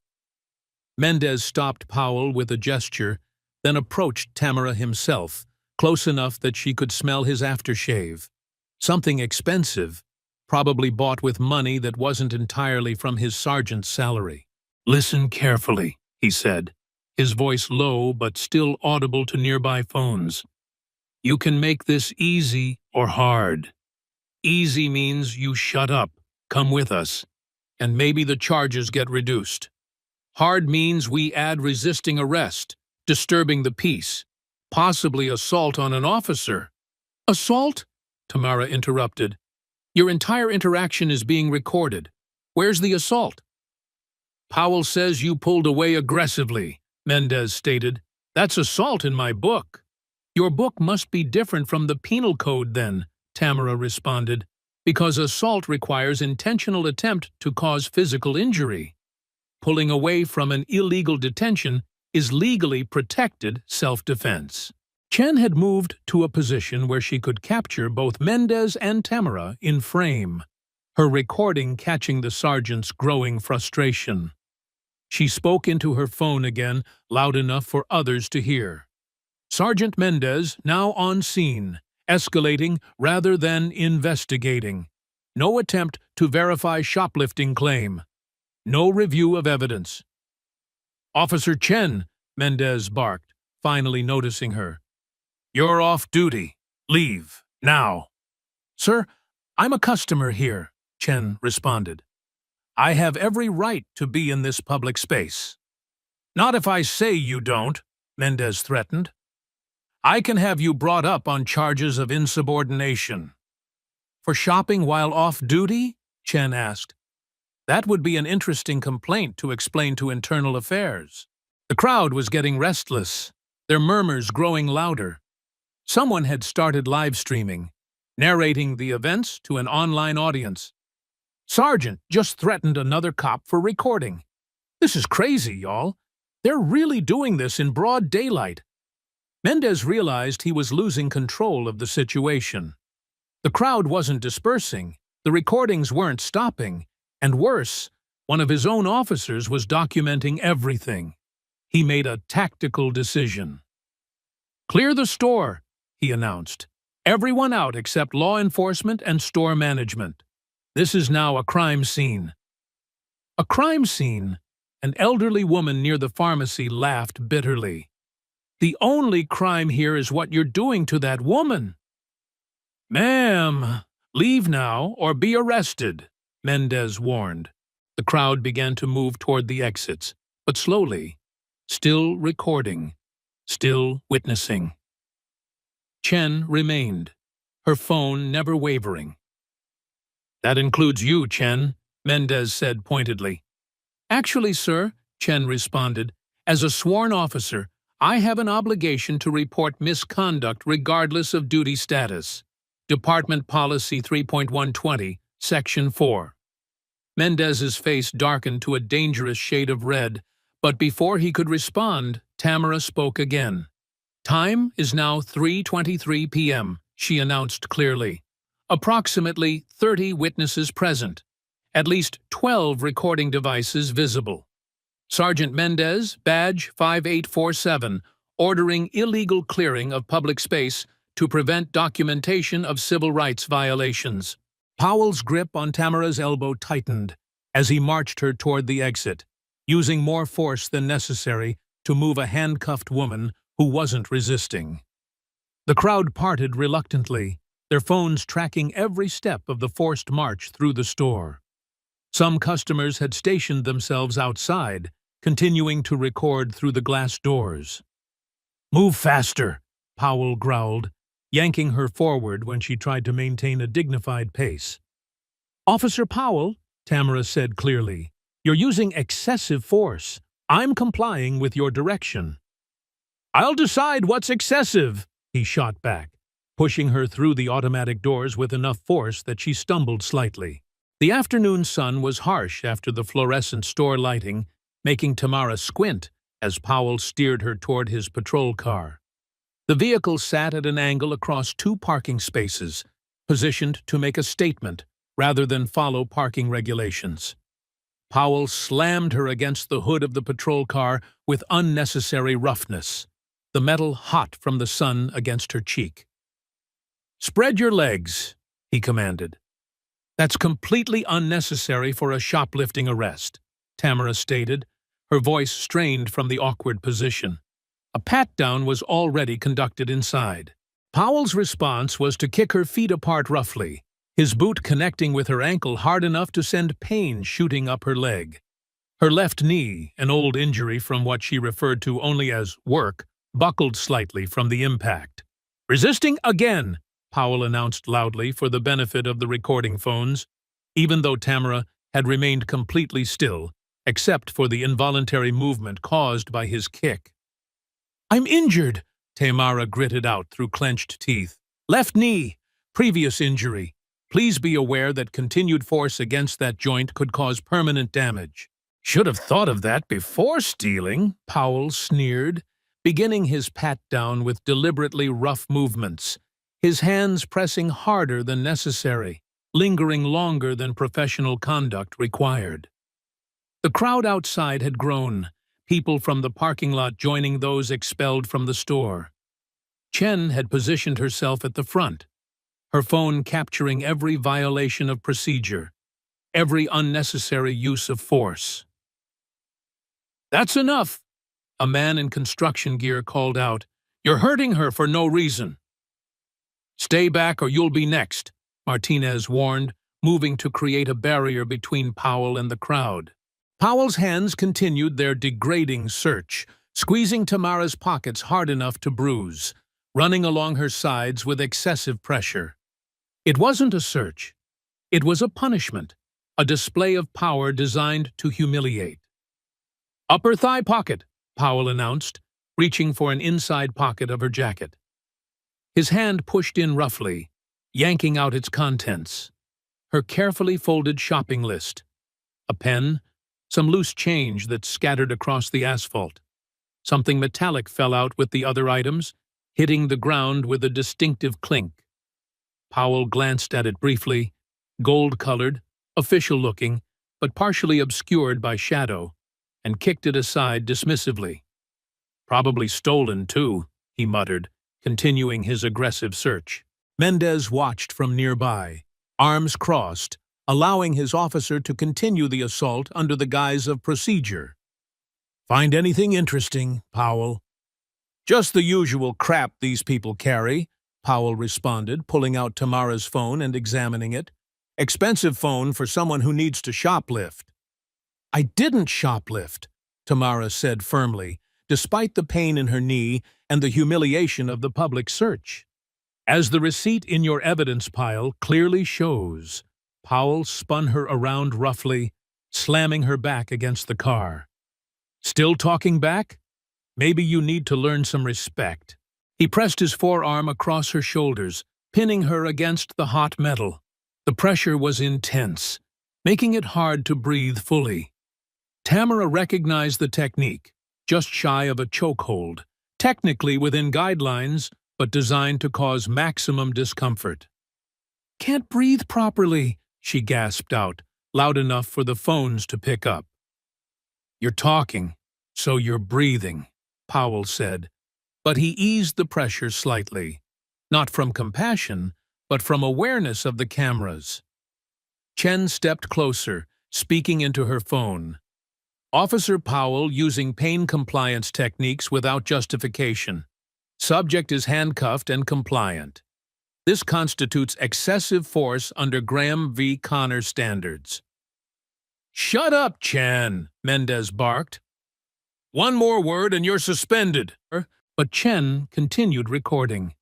Mendez stopped Powell with a gesture, then approached Tamara himself, close enough that she could smell his aftershave. Something expensive, probably bought with money that wasn't entirely from his sergeant's salary. Listen carefully, he said, his voice low but still audible to nearby phones. You can make this easy or hard. Easy means you shut up, come with us. and maybe the charges get reduced. Hard means we add resisting arrest, disturbing the peace, possibly assault on an officer. Assault? Tamara interrupted. Your entire interaction is being recorded. Where's the assault? Powell says you pulled away aggressively, Mendez stated. That's assault in my book. Your book must be different from the penal code then, Tamara responded, because assault requires intentional attempt to cause physical injury. Pulling away from an illegal detention is legally protected self-defense. Chen had moved to a position where she could capture both Mendez and Tamara in frame, her recording catching the sergeant's growing frustration. She spoke into her phone again, loud enough for others to hear. Sergeant Mendez, now on scene, escalating rather than investigating. No attempt to verify shoplifting claim. No review of evidence. Officer Chen, Mendez barked, finally noticing her. You're off duty. Leave, now. Sir, I'm a customer here, Chen responded. I have every right to be in this public space. Not if I say you don't, Mendez threatened. I can have you brought up on charges of insubordination. For shopping while off duty? Chen asked. That would be an interesting complaint to explain to Internal Affairs. The crowd was getting restless, their murmurs growing louder. Someone had started live streaming, narrating the events to an online audience. Sergeant just threatened another cop for recording. This is crazy, y'all. They're really doing this in broad daylight. Mendez realized he was losing control of the situation. The crowd wasn't dispersing, the recordings weren't stopping, and worse, one of his own officers was documenting everything. He made a tactical decision. Clear the store, he announced. Everyone out except law enforcement and store management. This is now a crime scene. A crime scene? An elderly woman near the pharmacy laughed bitterly. The only crime here is what you're doing to that woman. Ma'am, leave now or be arrested, Mendez warned. The crowd began to move toward the exits, but slowly, still recording, still witnessing. Chen remained, her phone never wavering. That includes you, Chen, Mendez said pointedly. Actually, sir, Chen responded, as a sworn officer, I have an obligation to report misconduct regardless of duty status. Department Policy 3.120, Section 4. Mendez's face darkened to a dangerous shade of red, but before he could respond, Tamara spoke again. Time is now 3:23 p.m., she announced clearly. Approximately 30 witnesses present. At least 12 recording devices visible. Sergeant Mendez, badge 5847, ordering illegal clearing of public space to prevent documentation of civil rights violations. Powell's grip on Tamara's elbow tightened as he marched her toward the exit, using more force than necessary to move a handcuffed woman who wasn't resisting. The crowd parted reluctantly, their phones tracking every step of the forced march through the store. Some customers had stationed themselves outside, continuing to record through the glass doors. Move faster, Powell growled, yanking her forward when she tried to maintain a dignified pace. Officer Powell, Tamara said clearly, you're using excessive force. I'm complying with your direction. I'll decide what's excessive, he shot back, pushing her through the automatic doors with enough force that she stumbled slightly. The afternoon sun was harsh after the fluorescent store lighting, making Tamara squint as Powell steered her toward his patrol car. The vehicle sat at an angle across two parking spaces, positioned to make a statement rather than follow parking regulations. Powell slammed her against the hood of the patrol car with unnecessary roughness, the metal hot from the sun against her cheek. Spread your legs, he commanded. That's completely unnecessary for a shoplifting arrest, Tamara stated, her voice strained from the awkward position. A pat-down was already conducted inside. Powell's response was to kick her feet apart roughly, his boot connecting with her ankle hard enough to send pain shooting up her leg. Her left knee, an old injury from what she referred to only as work, buckled slightly from the impact. "Resisting again," Powell announced loudly for the benefit of the recording phones, even though Tamara had remained completely still, except for the involuntary movement caused by his kick. "I'm injured," Tamara gritted out through clenched teeth. "Left knee. Previous injury. Please be aware that continued force against that joint could cause permanent damage." "Should have thought of that before stealing," Powell sneered, beginning his pat-down with deliberately rough movements, his hands pressing harder than necessary, lingering longer than professional conduct required. The crowd outside had grown, people from the parking lot joining those expelled from the store. Chen had positioned herself at the front, her phone capturing every violation of procedure, every unnecessary use of force. "That's enough," a man in construction gear called out. "You're hurting her for no reason." "Stay back or you'll be next," Martinez warned, moving to create a barrier between Powell and the crowd. Powell's hands continued their degrading search, squeezing Tamara's pockets hard enough to bruise, running along her sides with excessive pressure. It wasn't a search. It was a punishment, a display of power designed to humiliate. "Upper thigh pocket," Powell announced, reaching for an inside pocket of her jacket. His hand pushed in roughly, yanking out its contents. Her carefully folded shopping list. A pen, some loose change that scattered across the asphalt. Something metallic fell out with the other items, hitting the ground with a distinctive clink. Powell glanced at it briefly, gold-colored, official-looking, but partially obscured by shadow, and kicked it aside dismissively. "Probably stolen, too," he muttered, continuing his aggressive search. Mendez watched from nearby, arms crossed, allowing his officer to continue the assault under the guise of procedure. "Find anything interesting, Powell?" "Just the usual crap these people carry," Powell responded, pulling out Tamara's phone and examining it. "Expensive phone for someone who needs to shoplift." "I didn't shoplift," Tamara said firmly, despite the pain in her knee and the humiliation of the public search. "As the receipt in your evidence pile clearly shows," Powell spun her around roughly, slamming her back against the car. "Still talking back? Maybe you need to learn some respect." He pressed his forearm across her shoulders, pinning her against the hot metal. The pressure was intense, making it hard to breathe fully. Tamara recognized the technique, just shy of a chokehold, technically within guidelines, but designed to cause maximum discomfort. "Can't breathe properly," she gasped out, loud enough for the phones to pick up. "You're talking, so you're breathing," Powell said, but he eased the pressure slightly, not from compassion, but from awareness of the cameras. Chen stepped closer, speaking into her phone. "Officer Powell using pain compliance techniques without justification. Subject is handcuffed and compliant. This constitutes excessive force under Graham v. Connor standards." "Shut up, Chen," Mendez barked. "One more word and you're suspended." But Chen continued recording,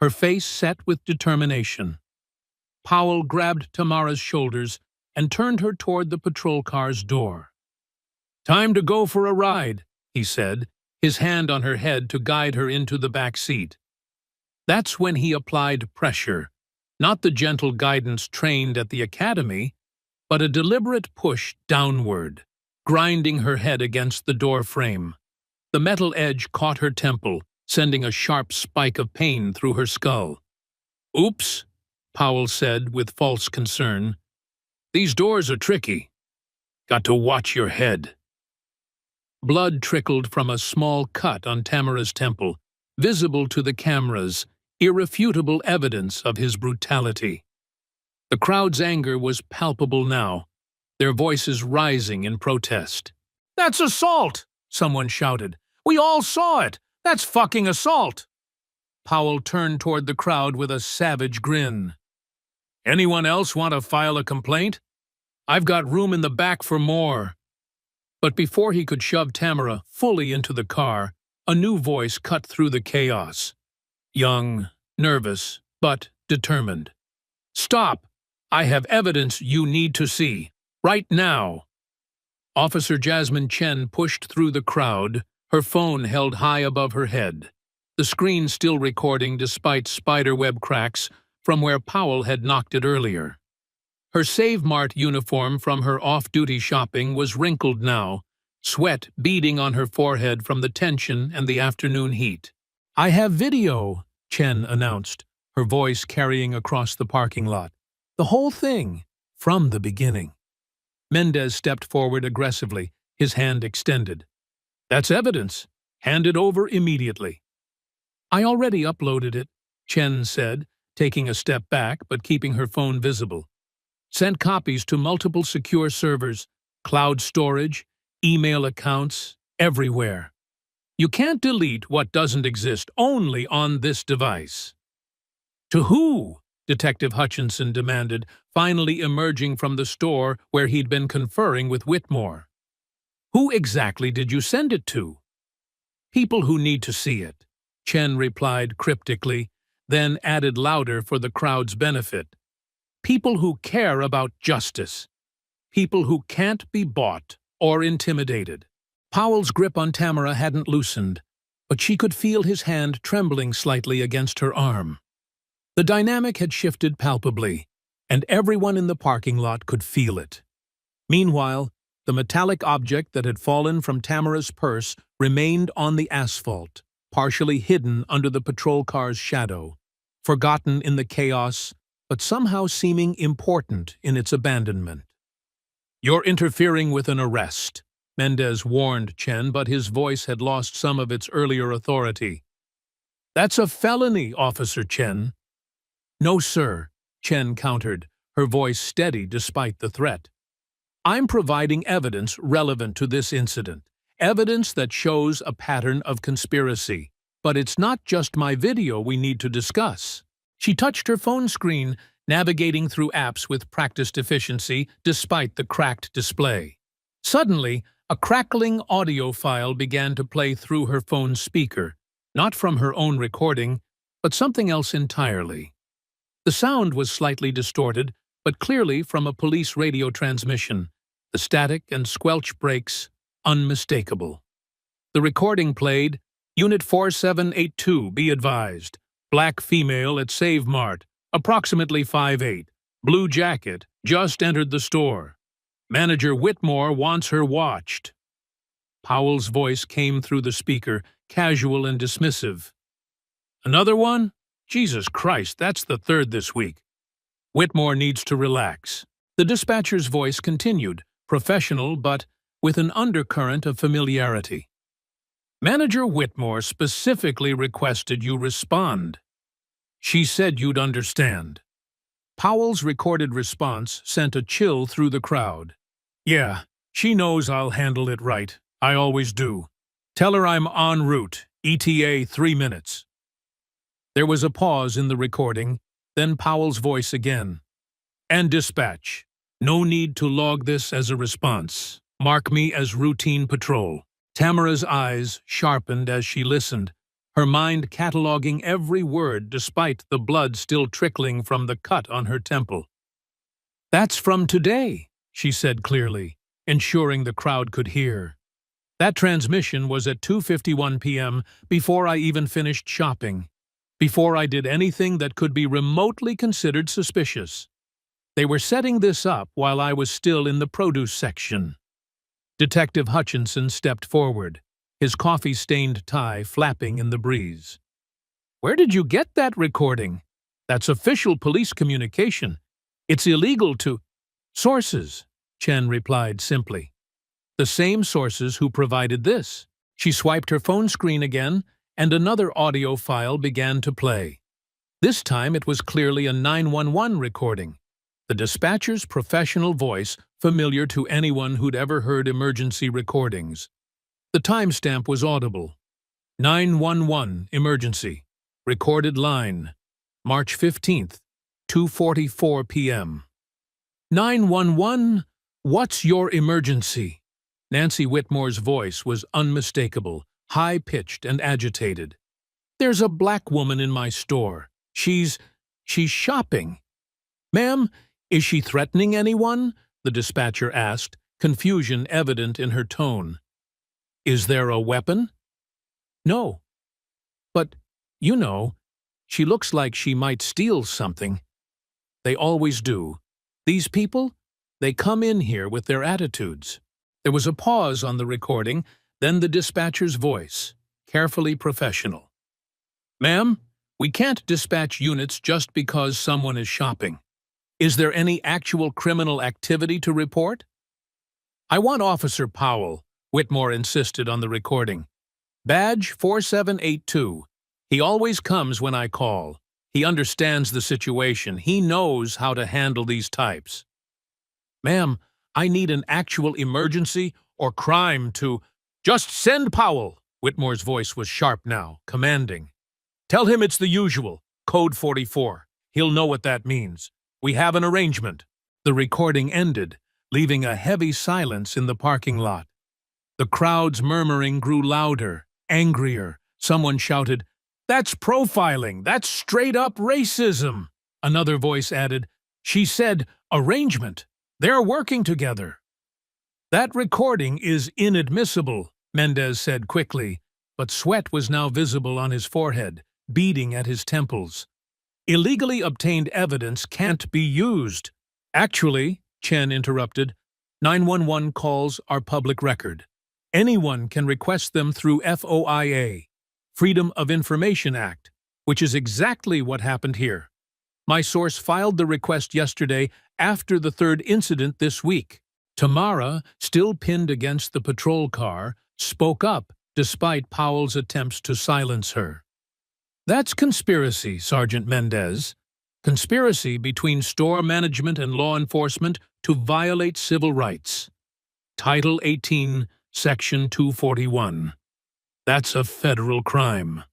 her face set with determination. Powell grabbed Tamara's shoulders and turned her toward the patrol car's door. "Time to go for a ride," he said, his hand on her head to guide her into the back seat. That's when he applied pressure, not the gentle guidance trained at the academy, but a deliberate push downward, grinding her head against the door frame. The metal edge caught her temple, sending a sharp spike of pain through her skull. "Oops," Powell said with false concern. "These doors are tricky. Got to watch your head." Blood trickled from a small cut on Tamara's temple, visible to the cameras, irrefutable evidence of his brutality. The crowd's anger was palpable now, their voices rising in protest. "That's assault!" someone shouted. "We all saw it! That's fucking assault!" Powell turned toward the crowd with a savage grin. Anyone else want to file a complaint? I've got room in the back for more. But before he could shove Tamara fully into the car, a new voice cut through the chaos. Young, nervous, but determined. Stop! I have evidence you need to see. Right now! Officer Jasmine Chen pushed through the crowd, her phone held high above her head, the screen still recording despite spiderweb cracks from where Powell had knocked it earlier. Her Save Mart uniform from her off-duty shopping was wrinkled now, sweat beading on her forehead from the tension and the afternoon heat. I have video, Chen announced, her voice carrying across the parking lot. The whole thing, from the beginning. Mendez stepped forward aggressively, his hand extended. That's evidence. Hand it over immediately. I already uploaded it, Chen said, taking a step back but keeping her phone visible. Sent copies to multiple secure servers, cloud storage, email accounts, everywhere. You can't delete what doesn't exist only on this device. To who? Detective Hutchinson demanded, finally emerging from the store where he'd been conferring with Whitmore. Who exactly did you send it to? People who need to see it, Chen replied cryptically, then added louder for the crowd's benefit. People who care about justice. People who can't be bought or intimidated. Powell's grip on Tamara hadn't loosened, but she could feel his hand trembling slightly against her arm. The dynamic had shifted palpably, and everyone in the parking lot could feel it. Meanwhile, the metallic object that had fallen from Tamara's purse remained on the asphalt, partially hidden under the patrol car's shadow, forgotten in the chaos, but somehow seeming important in its abandonment. You're interfering with an arrest, Mendez warned Chen, but his voice had lost some of its earlier authority. That's a felony, Officer Chen. No, sir, Chen countered, her voice steady despite the threat. I'm providing evidence relevant to this incident, evidence that shows a pattern of conspiracy. But it's not just my video we need to discuss. She touched her phone screen, navigating through apps with practiced efficiency despite the cracked display. Suddenly, a crackling audio file began to play through her phone's speaker, not from her own recording, but something else entirely. The sound was slightly distorted, but clearly from a police radio transmission, the static and squelch breaks unmistakable. The recording played, Unit 4782, be advised. Black female at Save Mart, approximately 5'8", blue jacket, just entered the store. Manager Whitmore wants her watched. Powell's voice came through the speaker, casual and dismissive. Another one? Jesus Christ, that's the third this week. Whitmore needs to relax. The dispatcher's voice continued, professional but with an undercurrent of familiarity. Manager Whitmore specifically requested you respond. She said you'd understand. Powell's recorded response sent a chill through the crowd. Yeah, she knows I'll handle it right. I always do. Tell her I'm en route. ETA 3 minutes. There was a pause in the recording, then Powell's voice again. And dispatch. No need to log this as a response. Mark me as routine patrol. Tamara's eyes sharpened as she listened, her mind cataloging every word despite the blood still trickling from the cut on her temple. That's from today, she said clearly, ensuring the crowd could hear. That transmission was at 2:51 p.m. before I even finished shopping, before I did anything that could be remotely considered suspicious. They were setting this up while I was still in the produce section. Detective Hutchinson stepped forward, his coffee-stained tie flapping in the breeze. Where did you get that recording? That's official police communication. It's illegal to— Sources, Chen replied simply. The same sources who provided this. She swiped her phone screen again, and another audio file began to play. This time it was clearly a 911 recording, the dispatcher's professional voice familiar to anyone who'd ever heard emergency recordings. The timestamp was audible. 911 emergency. Recorded line. March 15th. 2:44 p.m. 911, what's your emergency? Nancy Whitmore's voice was unmistakable, high-pitched and agitated. There's a black woman in my store. She's shopping. Ma'am, is she threatening anyone? The dispatcher asked, confusion evident in her tone. Is there a weapon? No. But, she looks like she might steal something. They always do. These people, they come in here with their attitudes. There was a pause on the recording, then the dispatcher's voice, carefully professional. Ma'am, we can't dispatch units just because someone is shopping. Is there any actual criminal activity to report? I want Officer Powell, Whitmore insisted on the recording. Badge 4782. He always comes when I call. He understands the situation. He knows how to handle these types. Ma'am, I need an actual emergency or crime to— Just send Powell! Whitmore's voice was sharp now, commanding. Tell him it's the usual, code 44. He'll know what that means. We have an arrangement. The recording ended, leaving a heavy silence in the parking lot. The crowd's murmuring grew louder, angrier. Someone shouted, That's profiling! That's straight-up racism! Another voice added, She said, arrangement! They're working together! That recording is inadmissible, Mendez said quickly, but sweat was now visible on his forehead, beading at his temples. Illegally obtained evidence can't be used. Actually, Chen interrupted, 911 calls are public record. Anyone can request them through FOIA, Freedom of Information Act, which is exactly what happened here. My source filed the request yesterday after the third incident this week. Tamara, still pinned against the patrol car, spoke up despite Powell's attempts to silence her. That's conspiracy, Sergeant Mendez. Conspiracy between store management and law enforcement to violate civil rights. Title 18, Section 241. That's a federal crime.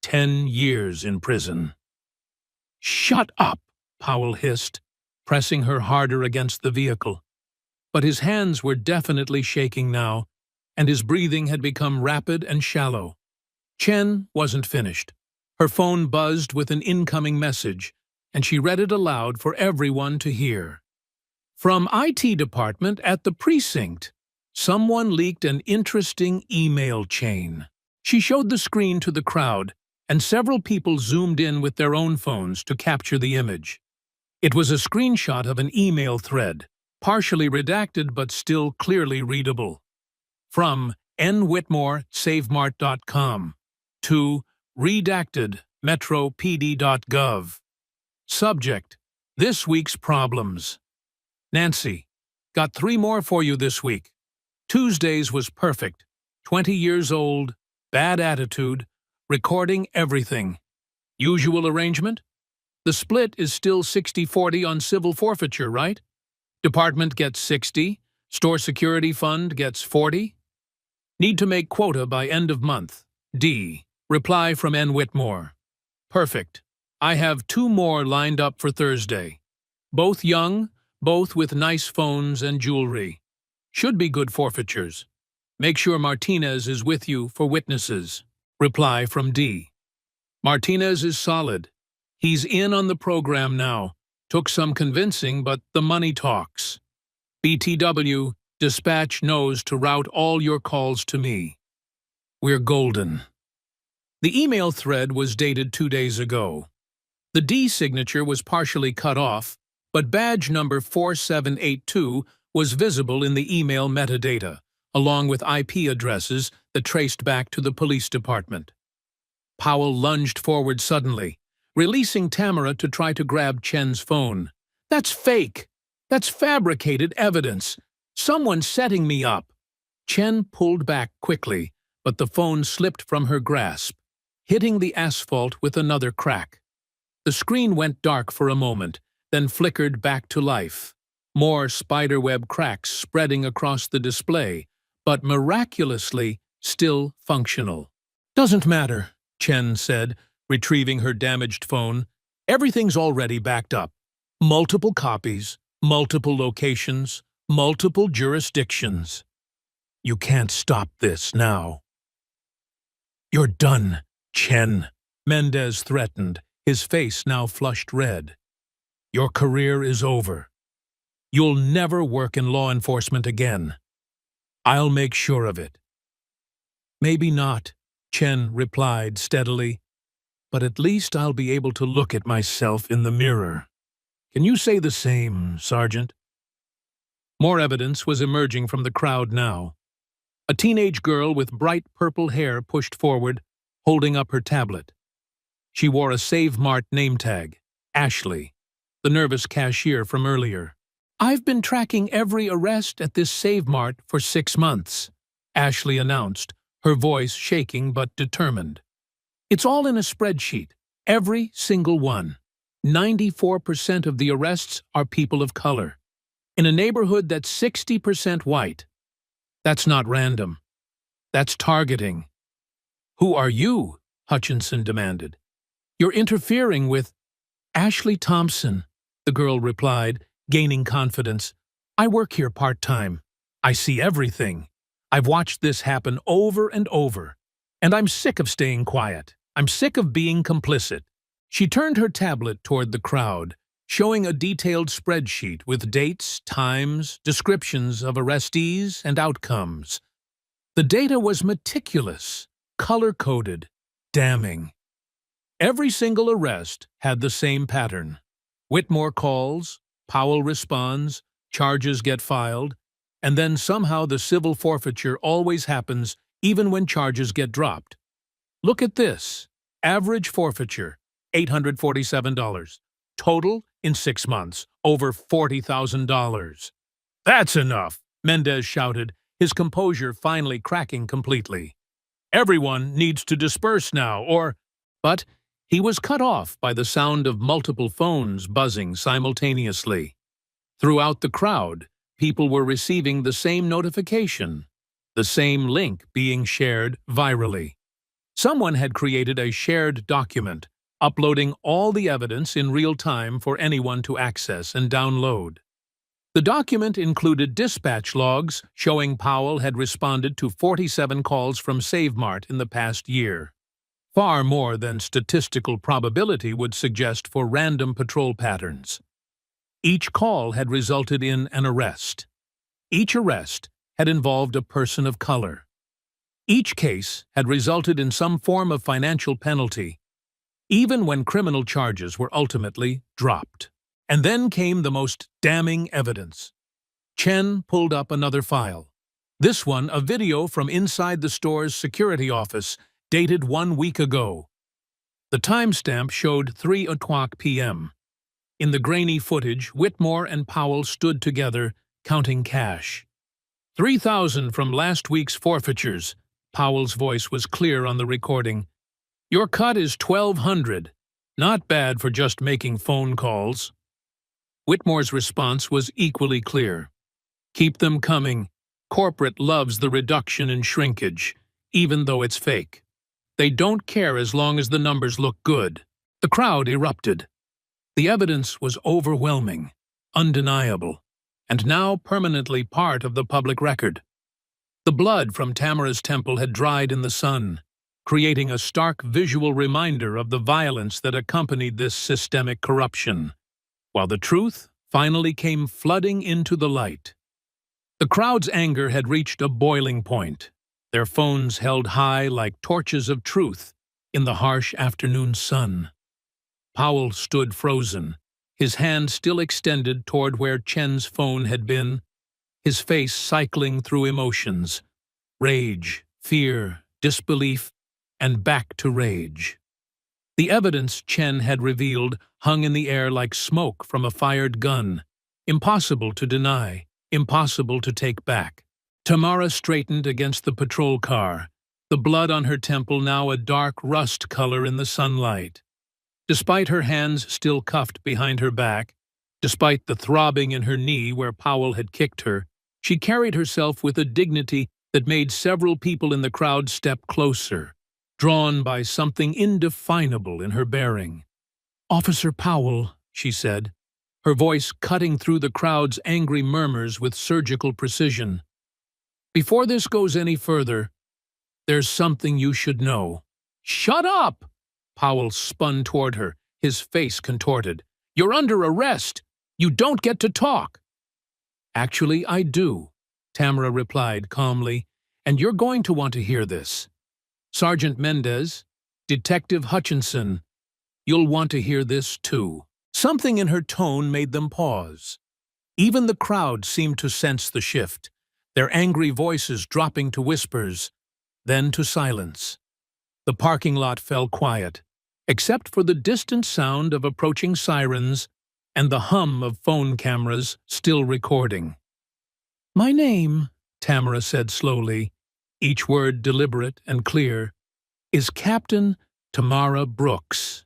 10 years in prison. Shut up, Powell hissed, pressing her harder against the vehicle. But his hands were definitely shaking now, and his breathing had become rapid and shallow. Chen wasn't finished. Her phone buzzed with an incoming message, and she read it aloud for everyone to hear. From IT department at the precinct, someone leaked an interesting email chain. She showed the screen to the crowd, and several people zoomed in with their own phones to capture the image. It was a screenshot of an email thread, partially redacted but still clearly readable. From nwhitmore@savemart.com to redacted metropd.gov. Subject: This week's problems. Nancy, got 3 more for you this week. Tuesdays was perfect. 20 years old, bad attitude, recording everything. Usual arrangement? The split is still 60-40 on civil forfeiture, right? Department gets 60, store security fund gets 40. Need to make quota by end of month. D. Reply from N. Whitmore. Perfect. I have 2 more lined up for Thursday. Both young, both with nice phones and jewelry. Should be good forfeitures. Make sure Martinez is with you for witnesses. Reply from D. Martinez is solid. He's in on the program now. Took some convincing, but the money talks. BTW, dispatch knows to route all your calls to me. We're golden. The email thread was dated 2 days ago. The D signature was partially cut off, but badge number 4782 was visible in the email metadata, along with IP addresses that traced back to the police department. Powell lunged forward suddenly, releasing Tamara to try to grab Chen's phone. That's fake! That's fabricated evidence! Someone's setting me up! Chen pulled back quickly, but the phone slipped from her grasp, hitting the asphalt with another crack. The screen went dark for a moment, then flickered back to life. More spiderweb cracks spreading across the display, but miraculously still functional. Doesn't matter, Chen said, retrieving her damaged phone. Everything's already backed up. Multiple copies, multiple locations, multiple jurisdictions. You can't stop this now. You're done, Chen, Mendez threatened, his face now flushed red. Your career is over. You'll never work in law enforcement again. I'll make sure of it. Maybe not, Chen replied steadily, but at least I'll be able to look at myself in the mirror. Can you say the same, Sergeant? More evidence was emerging from the crowd now. A teenage girl with bright purple hair pushed forward, holding up her tablet. She wore a Save Mart name tag, Ashley, the nervous cashier from earlier. I've been tracking every arrest at this Save Mart for 6 months, Ashley announced, her voice shaking but determined. It's all in a spreadsheet, every single one. 94% of the arrests are people of color, in a neighborhood that's 60% white. That's not random. That's targeting. Who are you? Hutchinson demanded. You're interfering with Ashley Thompson, the girl replied, gaining confidence. I work here part-time. I see everything. I've watched this happen over and over, and I'm sick of staying quiet. I'm sick of being complicit. She turned her tablet toward the crowd, showing a detailed spreadsheet with dates, times, descriptions of arrestees, and outcomes. The data was meticulous, color-coded, damning. Every single arrest had the same pattern. Whitmore calls, Powell responds, charges get filed, and then somehow the civil forfeiture always happens even when charges get dropped. Look at this. Average forfeiture, $847. Total, in 6 months, over $40,000. That's enough, Mendez shouted, his composure finally cracking completely. Everyone needs to disperse now, or... But he was cut off by the sound of multiple phones buzzing simultaneously. Throughout the crowd, people were receiving the same notification, the same link being shared virally. Someone had created a shared document, uploading all the evidence in real time for anyone to access and download. The document included dispatch logs showing Powell had responded to 47 calls from Save Mart in the past year. Far more than statistical probability would suggest for random patrol patterns. Each call had resulted in an arrest. Each arrest had involved a person of color. Each case had resulted in some form of financial penalty, even when criminal charges were ultimately dropped. And then came the most damning evidence. Chen pulled up another file. This one, a video from inside the store's security office, dated 1 week ago. The timestamp showed 3:00 p.m. In the grainy footage, Whitmore and Powell stood together, counting cash. 3,000 from last week's forfeitures. Powell's voice was clear on the recording. Your cut is 1,200. Not bad for just making phone calls. Whitmore's response was equally clear. Keep them coming. Corporate loves the reduction in shrinkage, even though it's fake. They don't care as long as the numbers look good. The crowd erupted. The evidence was overwhelming, undeniable, and now permanently part of the public record. The blood from Tamara's temple had dried in the sun, creating a stark visual reminder of the violence that accompanied this systemic corruption, while the truth finally came flooding into the light. The crowd's anger had reached a boiling point, their phones held high like torches of truth in the harsh afternoon sun. Powell stood frozen, his hand still extended toward where Chen's phone had been, his face cycling through emotions, rage, fear, disbelief, and back to rage. The evidence Chen had revealed hung in the air like smoke from a fired gun, impossible to deny, impossible to take back. Tamara straightened against the patrol car, the blood on her temple now a dark rust color in the sunlight. Despite her hands still cuffed behind her back, despite the throbbing in her knee where Powell had kicked her, she carried herself with a dignity that made several people in the crowd step closer, drawn by something indefinable in her bearing. "Officer Powell," she said, her voice cutting through the crowd's angry murmurs with surgical precision. "Before this goes any further, there's something you should know." "Shut up!" Powell spun toward her, his face contorted. "You're under arrest. You don't get to talk." "Actually, I do," Tamara replied calmly, "and you're going to want to hear this. Sergeant Mendez, Detective Hutchinson, you'll want to hear this too." Something in her tone made them pause. Even the crowd seemed to sense the shift, their angry voices dropping to whispers, then to silence. The parking lot fell quiet, except for the distant sound of approaching sirens and the hum of phone cameras still recording. "My name," Tamara said slowly, each word deliberate and clear, "is Captain Tamara Brooks."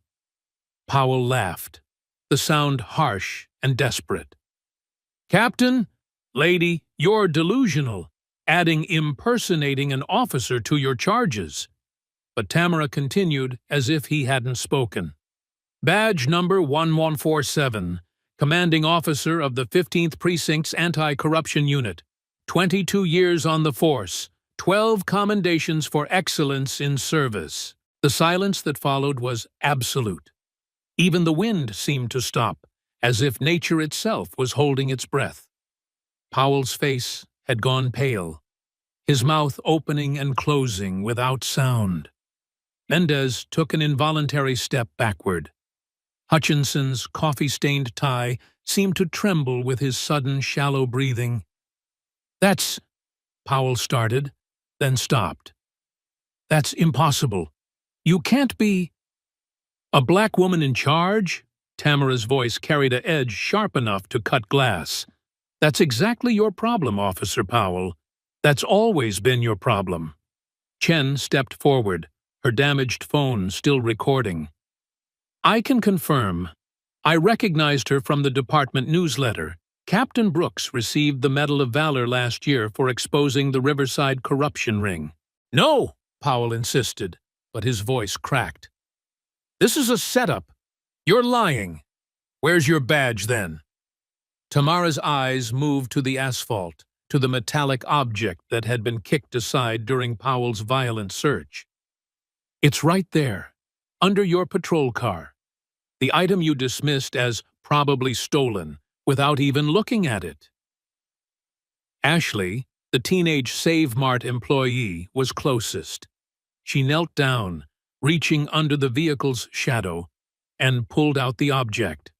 Powell laughed, the sound harsh and desperate. "Captain, lady, you're delusional, adding impersonating an officer to your charges." But Tamara continued as if he hadn't spoken. "Badge number 1147, commanding officer of the 15th Precinct's Anti-Corruption Unit, 22 years on the force, 12 commendations for excellence in service." The silence that followed was absolute. Even the wind seemed to stop, as if nature itself was holding its breath. Powell's face had gone pale, his mouth opening and closing without sound. Mendez took an involuntary step backward. Hutchinson's coffee-stained tie seemed to tremble with his sudden shallow breathing. "That's—" Powell started, then stopped. "That's impossible. You can't be—" "A black woman in charge?" Tamara's voice carried an edge sharp enough to cut glass. "That's exactly your problem, Officer Powell. That's always been your problem." Chen stepped forward, her damaged phone still recording. "I can confirm. I recognized her from the department newsletter. Captain Brooks received the Medal of Valor last year for exposing the Riverside corruption ring." "No!" Powell insisted, but his voice cracked. "This is a setup. You're lying. Where's your badge, then?" Tamara's eyes moved to the asphalt, to the metallic object that had been kicked aside during Powell's violent search. "It's right there, under your patrol car. The item you dismissed as probably stolen, without even looking at it." Ashley, the teenage Save Mart employee, was closest. She knelt down, reaching under the vehicle's shadow, and pulled out the object.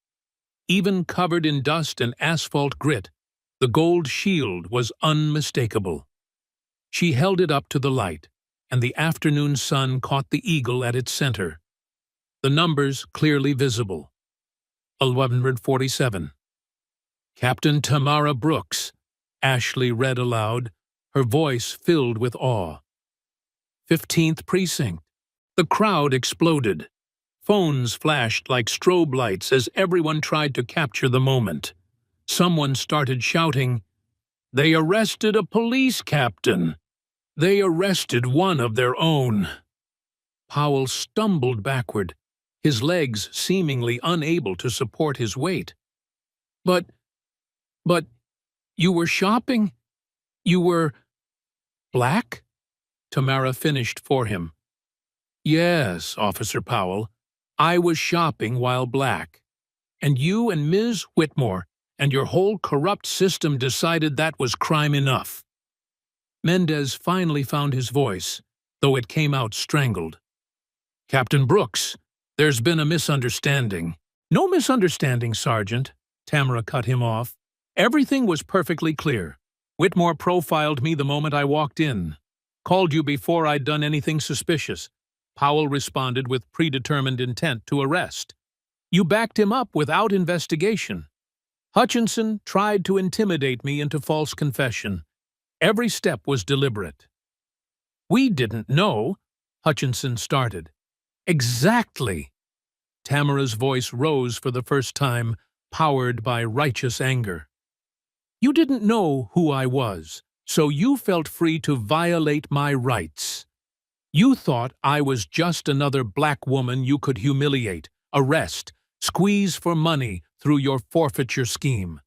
Even covered in dust and asphalt grit, the gold shield was unmistakable. She held it up to the light, and the afternoon sun caught the eagle at its center. The numbers clearly visible. 1147. "Captain Tamara Brooks," Ashley read aloud, her voice filled with awe. "15th Precinct." The crowd exploded. Phones flashed like strobe lights as everyone tried to capture the moment. Someone started shouting, "They arrested a police captain! They arrested one of their own!" Powell stumbled backward, his legs seemingly unable to support his weight. But, you were shopping? You were black?" Tamara finished for him. "Yes, Officer Powell. I was shopping while black. And you and Ms. Whitmore and your whole corrupt system decided that was crime enough." Mendez finally found his voice, though it came out strangled. "Captain Brooks, there's been a misunderstanding." "No misunderstanding, Sergeant," Tamara cut him off. "Everything was perfectly clear. Whitmore profiled me the moment I walked in. Called you before I'd done anything suspicious." Powell responded with predetermined intent to arrest. "You backed him up without investigation. Hutchinson tried to intimidate me into false confession. Every step was deliberate." "We didn't know," Hutchinson started. "Exactly." Tamara's voice rose for the first time, powered by righteous anger. "You didn't know who I was, so you felt free to violate my rights. You thought I was just another black woman you could humiliate, arrest, Squeeze for money through your forfeiture scheme.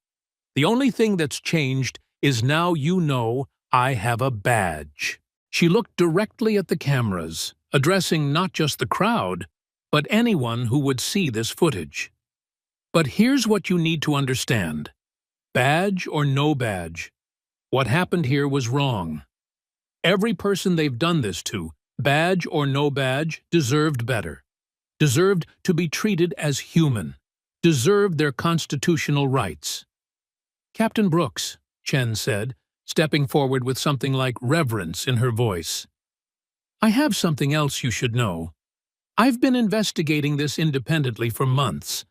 The only thing that's changed is now you know I have a badge." She looked directly at the cameras, addressing not just the crowd, but anyone who would see this footage. "But here's what you need to understand. Badge or no badge, what happened here was wrong. Every person they've done this to, badge or no badge, deserved better. Deserved to be treated as human. Deserved their constitutional rights." "Captain Brooks," Chen said, stepping forward with something like reverence in her voice, "I have something else you should know. I've been investigating this independently for months.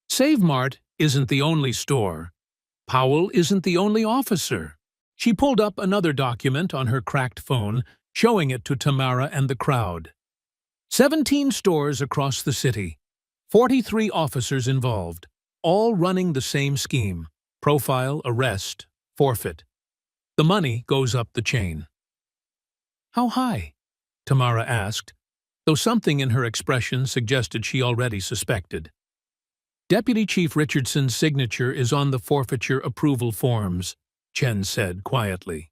Save Mart isn't the only store. Powell isn't the only officer." She pulled up another document on her cracked phone, showing it to Tamara and the crowd. 17 stores across the city, 43 officers involved, all running the same scheme: profile, arrest, forfeit. The money goes up the chain. "How high?" Tamara asked, though something in her expression suggested she already suspected. "Deputy Chief Richardson's signature is on the forfeiture approval forms," Chen said quietly.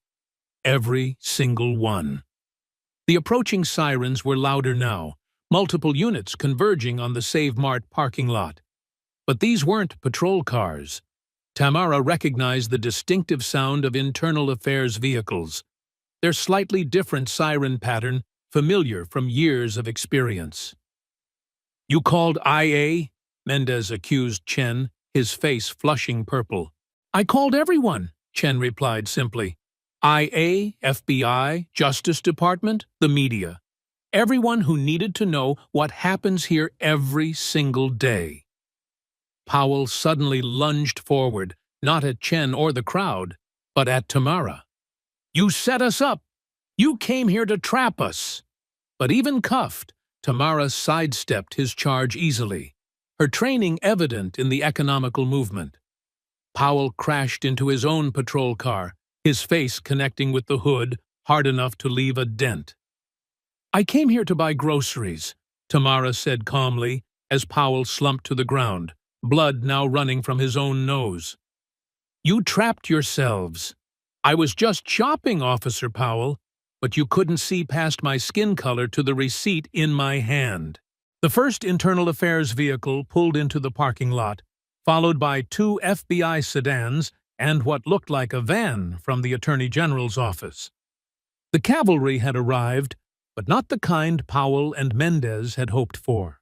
"Every single one." The approaching sirens were louder now, multiple units converging on the Save Mart parking lot. But these weren't patrol cars. Tamara recognized the distinctive sound of internal affairs vehicles, their slightly different siren pattern familiar from years of experience. "You called IA?" Mendez accused Chen, his face flushing purple. "I called everyone," Chen replied simply. "IA, FBI, Justice Department, the media. Everyone who needed to know what happens here every single day." Powell suddenly lunged forward, not at Chen or the crowd, but at Tamara. "You set us up! You came here to trap us!" But even cuffed, Tamara sidestepped his charge easily, her training evident in the economical movement. Powell crashed into his own patrol car, his face connecting with the hood hard enough to leave a dent. "I came here to buy groceries," Tamara said calmly as Powell slumped to the ground, blood now running from his own nose. "You trapped yourselves. I was just shopping, Officer Powell, but you couldn't see past my skin color to the receipt in my hand." The first internal affairs vehicle pulled into the parking lot, followed by 2 FBI sedans and what looked like a van from the Attorney General's office. The cavalry had arrived, but not the kind Powell and Mendez had hoped for.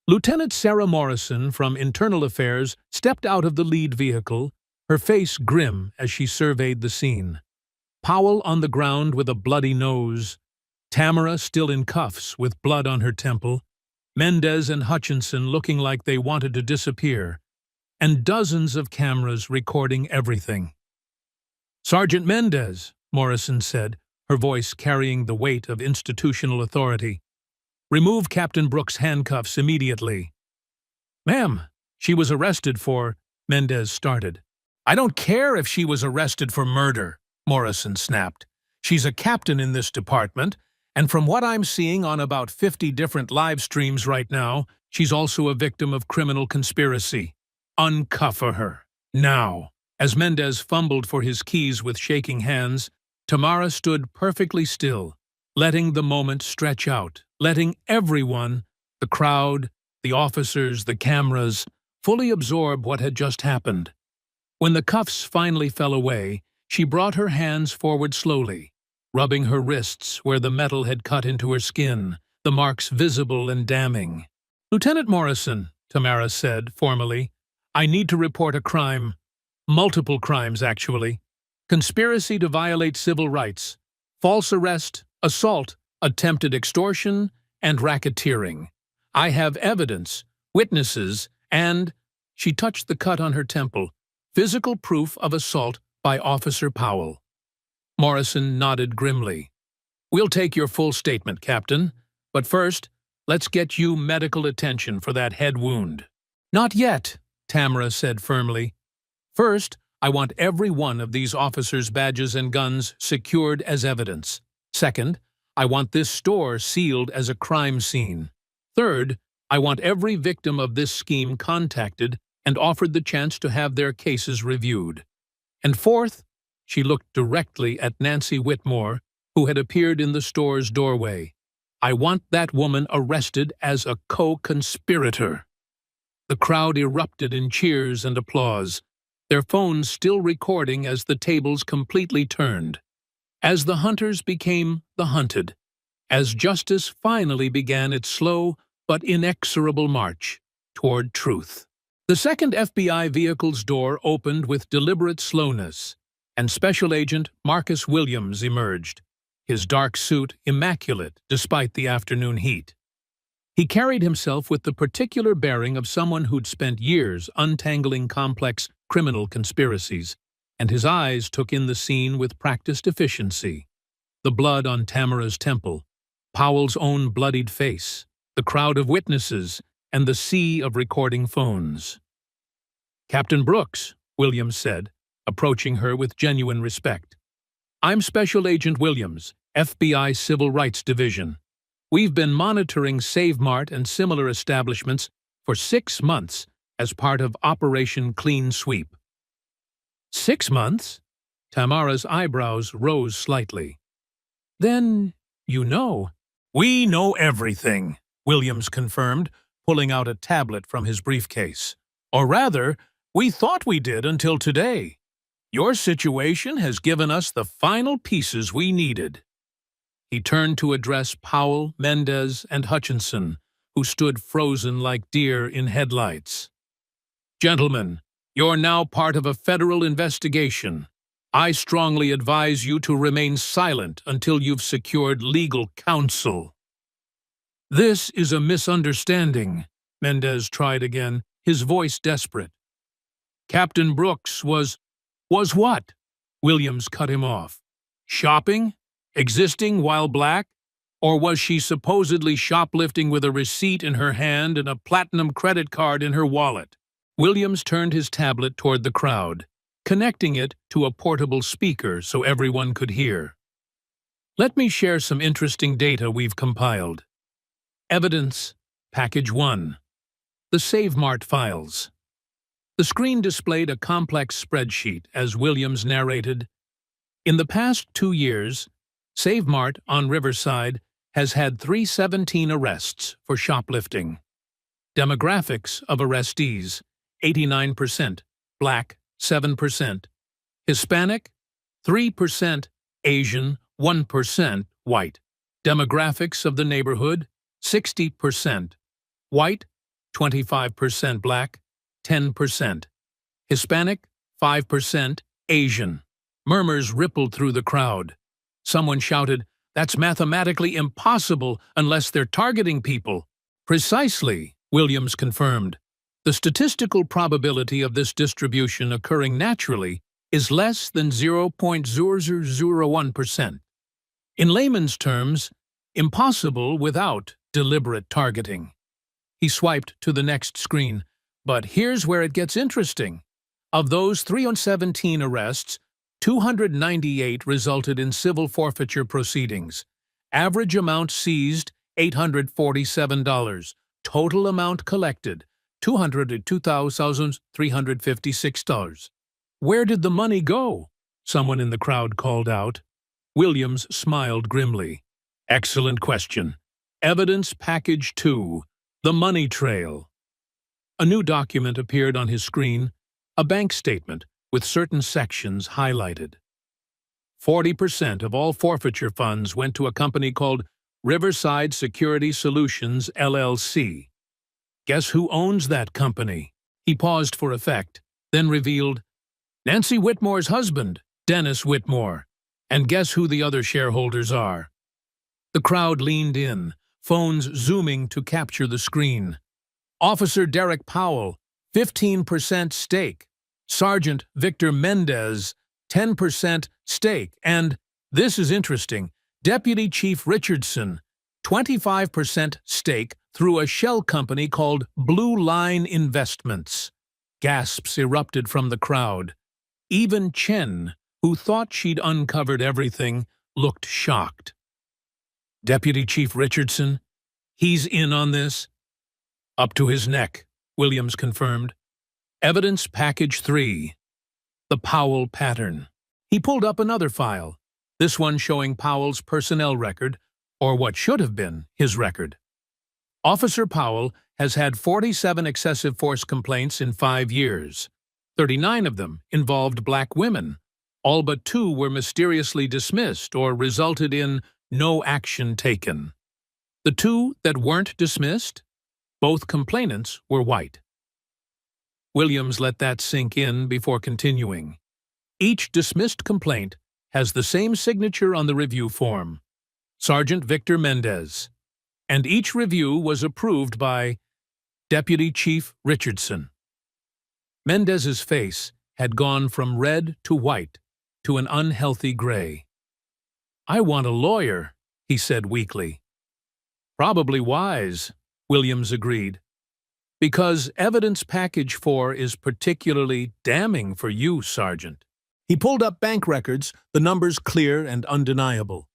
Lieutenant Sarah Morrison from Internal Affairs stepped out of the lead vehicle, her face grim as she surveyed the scene. Powell on the ground with a bloody nose, Tamara still in cuffs with blood on her temple, Mendez and Hutchinson looking like they wanted to disappear, and dozens of cameras recording everything. "Sergeant Mendez," Morrison said, her voice carrying the weight of institutional authority, "remove Captain Brooks' handcuffs immediately." "Ma'am, she was arrested for—" Mendez started. "I don't care if she was arrested for murder," Morrison snapped. "She's a captain in this department, and from what I'm seeing on about 50 different live streams right now, she's also a victim of criminal conspiracy. Uncuff her. Now." As Mendez fumbled for his keys with shaking hands, Tamara stood perfectly still, letting the moment stretch out, letting everyone, the crowd, the officers, the cameras, fully absorb what had just happened. When the cuffs finally fell away, she brought her hands forward slowly, rubbing her wrists where the metal had cut into her skin, the marks visible and damning. "Lieutenant Morrison," Tamara said formally, "I need to report a crime. Multiple crimes, actually. Conspiracy to violate civil rights, false arrest, assault, attempted extortion, and racketeering. I have evidence, witnesses, and—" she touched the cut on her temple, "physical proof of assault by Officer Powell." Morrison nodded grimly. "We'll take your full statement, Captain. But first, let's get you medical attention for that head wound." "Not yet," Tamara said firmly. "First, I want every one of these officers' badges and guns secured as evidence. Second, I want this store sealed as a crime scene. Third, I want every victim of this scheme contacted and offered the chance to have their cases reviewed. And fourth, she looked directly at Nancy Whitmore, who had appeared in the store's doorway. I want that woman arrested as a co-conspirator. The crowd erupted in cheers and applause, their phones still recording as the tables completely turned. As the hunters became the hunted, as justice finally began its slow but inexorable march toward truth. The second FBI vehicle's door opened with deliberate slowness, and Special Agent Marcus Williams emerged, his dark suit immaculate despite the afternoon heat. He carried himself with the particular bearing of someone who'd spent years untangling complex criminal conspiracies, and his eyes took in the scene with practiced efficiency. The blood on Tamara's temple, Powell's own bloodied face, the crowd of witnesses, and the sea of recording phones. "Captain Brooks," Williams said, approaching her with genuine respect. "I'm Special Agent Williams, FBI Civil Rights Division. We've been monitoring Save Mart and similar establishments for 6 months as part of Operation Clean Sweep." 6 months? Tamara's eyebrows rose slightly. "Then, you know." "We know everything," Williams confirmed, pulling out a tablet from his briefcase. "Or rather, we thought we did until today. Your situation has given us the final pieces we needed." He turned to address Powell, Mendez, and Hutchinson, who stood frozen like deer in headlights. "Gentlemen, you're now part of a federal investigation. I strongly advise you to remain silent until you've secured legal counsel." "This is a misunderstanding," Mendez tried again, his voice desperate. "Captain Brooks was what?" Williams cut him off. "Shopping? Existing while black? Or was she supposedly shoplifting with a receipt in her hand and a platinum credit card in her wallet?" Williams turned his tablet toward the crowd, connecting it to a portable speaker so everyone could hear. "Let me share some interesting data we've compiled. Evidence, Package 1. The Save Mart files." The screen displayed a complex spreadsheet as Williams narrated, "In the past 2 years, Save Mart on Riverside has had 317 arrests for shoplifting. Demographics of arrestees: 89%, Black 7%, Hispanic 3%, Asian 1%, White. Demographics of the neighborhood: 60%, White 25%, Black 10%, Hispanic 5%, Asian." Murmurs rippled through the crowd. Someone shouted, "That's mathematically impossible unless they're targeting people." "Precisely," Williams confirmed. "The statistical probability of this distribution occurring naturally is less than 0.0001%. In layman's terms, impossible without deliberate targeting." He swiped to the next screen. "But here's where it gets interesting. Of those 317 arrests, 298 resulted in civil forfeiture proceedings. Average amount seized, $847. Total amount collected, $202,356. "Where did the money go?" someone in the crowd called out. Williams smiled grimly. "Excellent question. Evidence Package 2, the money trail." A new document appeared on his screen, a bank statement with certain sections highlighted. 40% of all forfeiture funds went to a company called Riverside Security Solutions, LLC. Guess who owns that company? He paused for effect, then revealed, Nancy Whitmore's husband, Dennis Whitmore. And guess who the other shareholders are? The crowd leaned in, phones zooming to capture the screen. Officer Derek Powell, 15% stake. Sergeant Victor Mendez, 10% stake. And, this is interesting, Deputy Chief Richardson, 25% stake through a shell company called Blue Line Investments. Gasps erupted from the crowd. Even Chen, who thought she'd uncovered everything, looked shocked. Deputy Chief Richardson? He's in on this? Up to his neck, Williams confirmed. Evidence Package 3. The Powell pattern. He pulled up another file, this one showing Powell's personnel record, or what should have been his record. Officer Powell has had 47 excessive force complaints in 5 years. 39 of them involved black women. All but 2 were mysteriously dismissed or resulted in no action taken. The 2 that weren't dismissed? Both complainants were white. Williams let that sink in before continuing. Each dismissed complaint has the same signature on the review form, Sergeant Victor Mendez, and each review was approved by Deputy Chief Richardson. Mendez's face had gone from red to white to an unhealthy gray. "I want a lawyer," he said weakly. "Probably wise," Williams agreed, "because Evidence Package 4 is particularly damning for you, Sergeant." He pulled up bank records, the numbers clear and undeniable.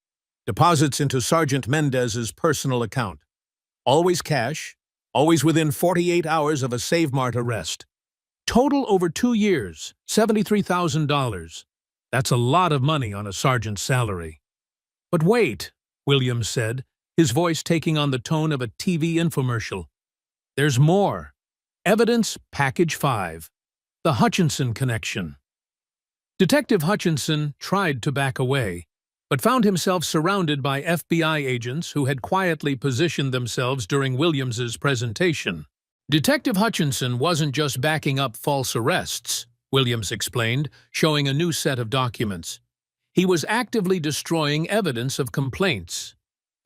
Deposits into Sergeant Mendez's personal account. Always cash, always within 48 hours of a Save Mart arrest. Total over 2 years, $73,000. That's a lot of money on a sergeant's salary. "But wait," Williams said, his voice taking on the tone of a TV infomercial. "There's more. Evidence Package 5. The Hutchinson Connection." Detective Hutchinson tried to back away, but found himself surrounded by FBI agents who had quietly positioned themselves during Williams's presentation. Detective Hutchinson wasn't just backing up false arrests, Williams explained, showing a new set of documents. He was actively destroying evidence of complaints.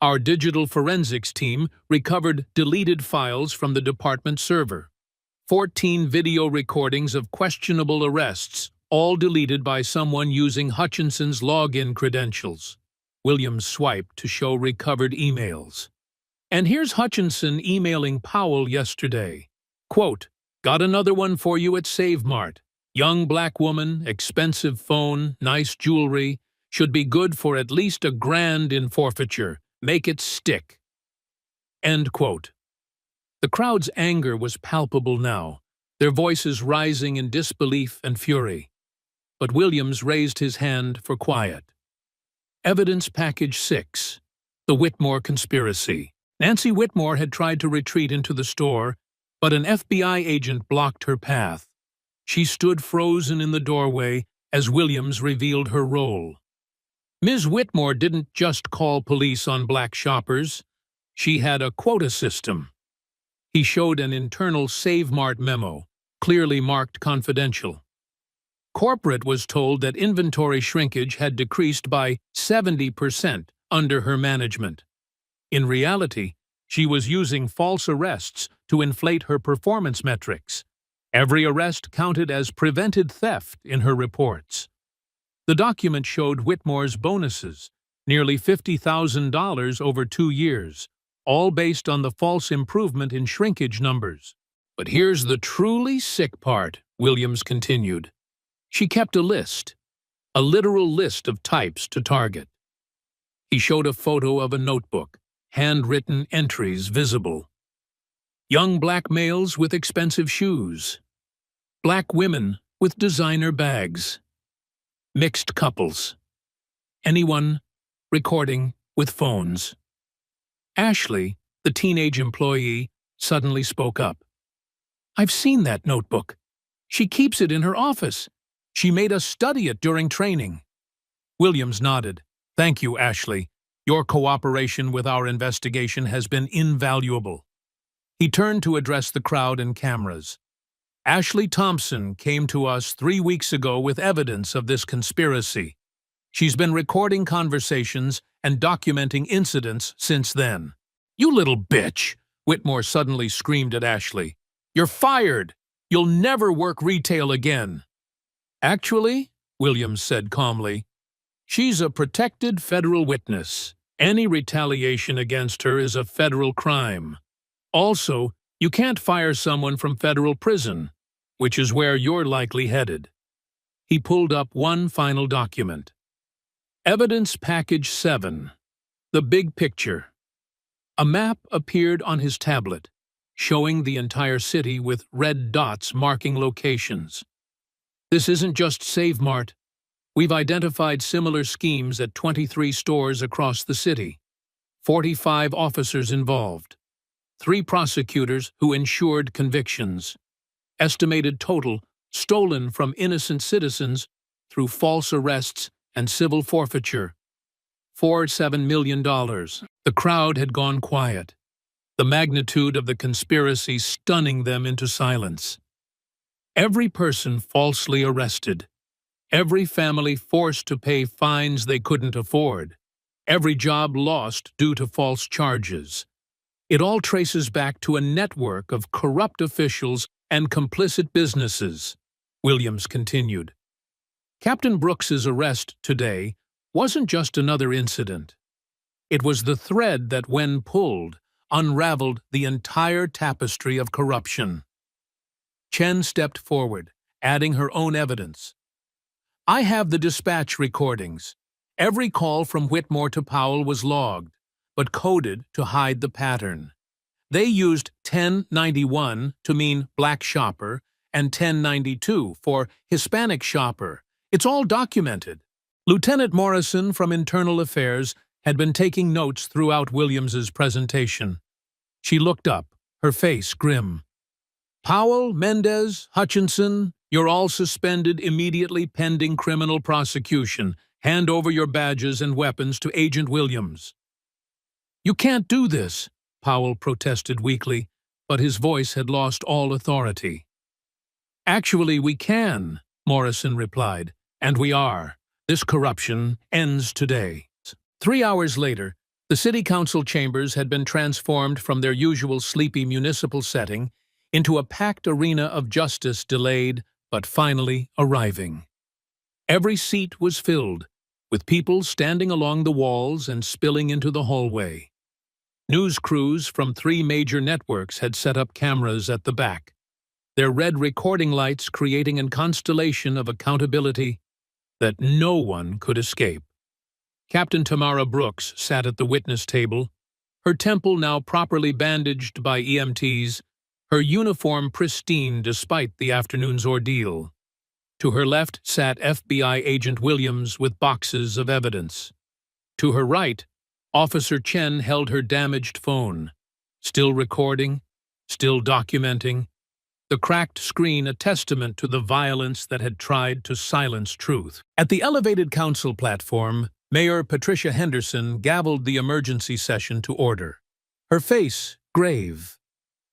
Our digital forensics team recovered deleted files from the department server. 14 video recordings of questionable arrests, all deleted by someone using Hutchinson's login credentials. Williams swiped to show recovered emails. And here's Hutchinson emailing Powell yesterday. Quote, "Got another one for you at Save Mart. Young black woman, expensive phone, nice jewelry. Should be good for at least $1,000 in forfeiture. Make it stick." End quote. The crowd's anger was palpable now, their voices rising in disbelief and fury. But Williams raised his hand for quiet. Evidence Package 6. The Whitmore Conspiracy. Nancy Whitmore had tried to retreat into the store, but an FBI agent blocked her path. She stood frozen in the doorway as Williams revealed her role. Ms. Whitmore didn't just call police on black shoppers. She had a quota system. He showed an internal Save Mart memo, clearly marked confidential. Corporate was told that inventory shrinkage had decreased by 70% under her management. In reality, she was using false arrests to inflate her performance metrics. Every arrest counted as prevented theft in her reports. The document showed Whitmore's bonuses, nearly $50,000 over 2 years, all based on the false improvement in shrinkage numbers. But here's the truly sick part, Williams continued. She kept a list, a literal list of types to target. He showed a photo of a notebook, handwritten entries visible. Young black males with expensive shoes. Black women with designer bags. Mixed couples. Anyone recording with phones. Ashley, the teenage employee, suddenly spoke up. "I've seen that notebook. She keeps it in her office. She made us study it during training." Williams nodded. "Thank you, Ashley. Your cooperation with our investigation has been invaluable." He turned to address the crowd and cameras. "Ashley Thompson came to us 3 weeks ago with evidence of this conspiracy. She's been recording conversations and documenting incidents since then." "You little bitch!" Whitmore suddenly screamed at Ashley. "You're fired! You'll never work retail again." "Actually," Williams said calmly, "she's a protected federal witness. Any retaliation against her is a federal crime. Also, you can't fire someone from federal prison, which is where you're likely headed." He pulled up one final document. Evidence Package 7. The Big Picture. A map appeared on his tablet, showing the entire city with red dots marking locations. This isn't just Save Mart. We've identified similar schemes at 23 stores across the city. 45 officers involved. 3 prosecutors who ensured convictions. Estimated total stolen from innocent citizens through false arrests and civil forfeiture. $7 million. The crowd had gone quiet, the magnitude of the conspiracy stunning them into silence. Every person falsely arrested. Every family forced to pay fines they couldn't afford. Every job lost due to false charges. It all traces back to a network of corrupt officials and complicit businesses, Williams continued. Captain Brooks's arrest today wasn't just another incident. It was the thread that, when pulled, unraveled the entire tapestry of corruption. Chen stepped forward, adding her own evidence. I have the dispatch recordings. Every call from Whitmore to Powell was logged, but coded to hide the pattern. They used 1091 to mean black shopper and 1092 for Hispanic shopper. It's all documented. Lieutenant Morrison from Internal Affairs had been taking notes throughout Williams's presentation. She looked up, her face grim. Powell, Mendez, Hutchinson, you're all suspended immediately pending criminal prosecution. Hand over your badges and weapons to Agent Williams. You can't do this, Powell protested weakly, but his voice had lost all authority. Actually, we can, Morrison replied, and we are. This corruption ends today. 3 hours later, the city council chambers had been transformed from their usual sleepy municipal setting into a packed arena of justice, delayed but finally arriving. Every seat was filled, with people standing along the walls and spilling into the hallway. News crews from 3 major networks had set up cameras at the back, their red recording lights creating a constellation of accountability that no one could escape. Captain Tamara Brooks sat at the witness table, her temple now properly bandaged by EMTs, her uniform pristine despite the afternoon's ordeal. To her left sat FBI Agent Williams with boxes of evidence. To her right, Officer Chen held her damaged phone, still recording, still documenting, the cracked screen a testament to the violence that had tried to silence truth. At the elevated council platform, Mayor Patricia Henderson gavelled the emergency session to order, her face grave.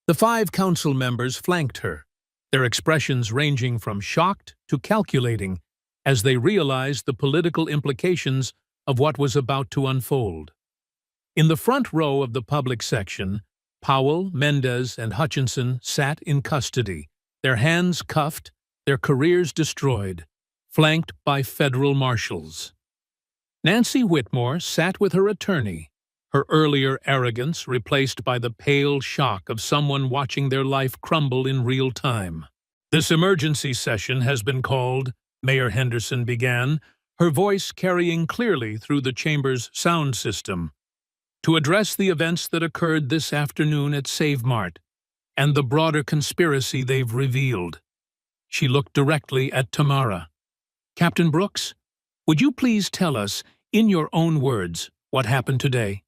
The 5 council members flanked her, their expressions ranging from shocked to calculating as they realized the political implications of what was about to unfold. In the front row of the public section, Powell, Mendez, and Hutchinson sat in custody, their hands cuffed, their careers destroyed, flanked by federal marshals. Nancy Whitmore sat with her attorney, her earlier arrogance replaced by the pale shock of someone watching their life crumble in real time. This emergency session has been called, Mayor Henderson began, her voice carrying clearly through the chamber's sound system, to address the events that occurred this afternoon at Save Mart and the broader conspiracy they've revealed. She looked directly at Tamara. Captain Brooks, would you please tell us, in your own words, what happened today?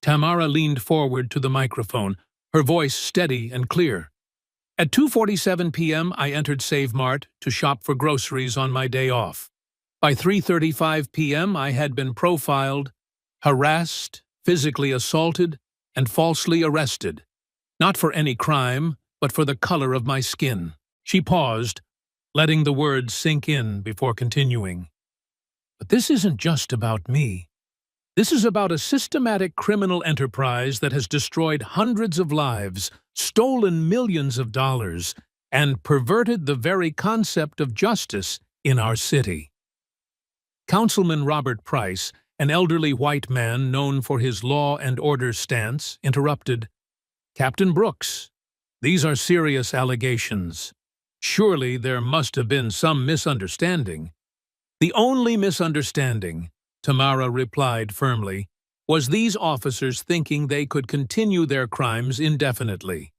Tamara leaned forward to the microphone, her voice steady and clear. At 2:47 p.m., I entered Save Mart to shop for groceries on my day off. By 3:35 p.m., I had been profiled, harassed, physically assaulted, and falsely arrested. Not for any crime, but for the color of my skin. She paused, letting the words sink in before continuing. But this isn't just about me. This is about a systematic criminal enterprise that has destroyed hundreds of lives, stolen millions of dollars, and perverted the very concept of justice in our city. Councilman Robert Price, an elderly white man known for his law and order stance, interrupted. Captain Brooks, these are serious allegations. Surely there must have been some misunderstanding. The only misunderstanding, Tamara replied firmly, was these officers thinking they could continue their crimes indefinitely.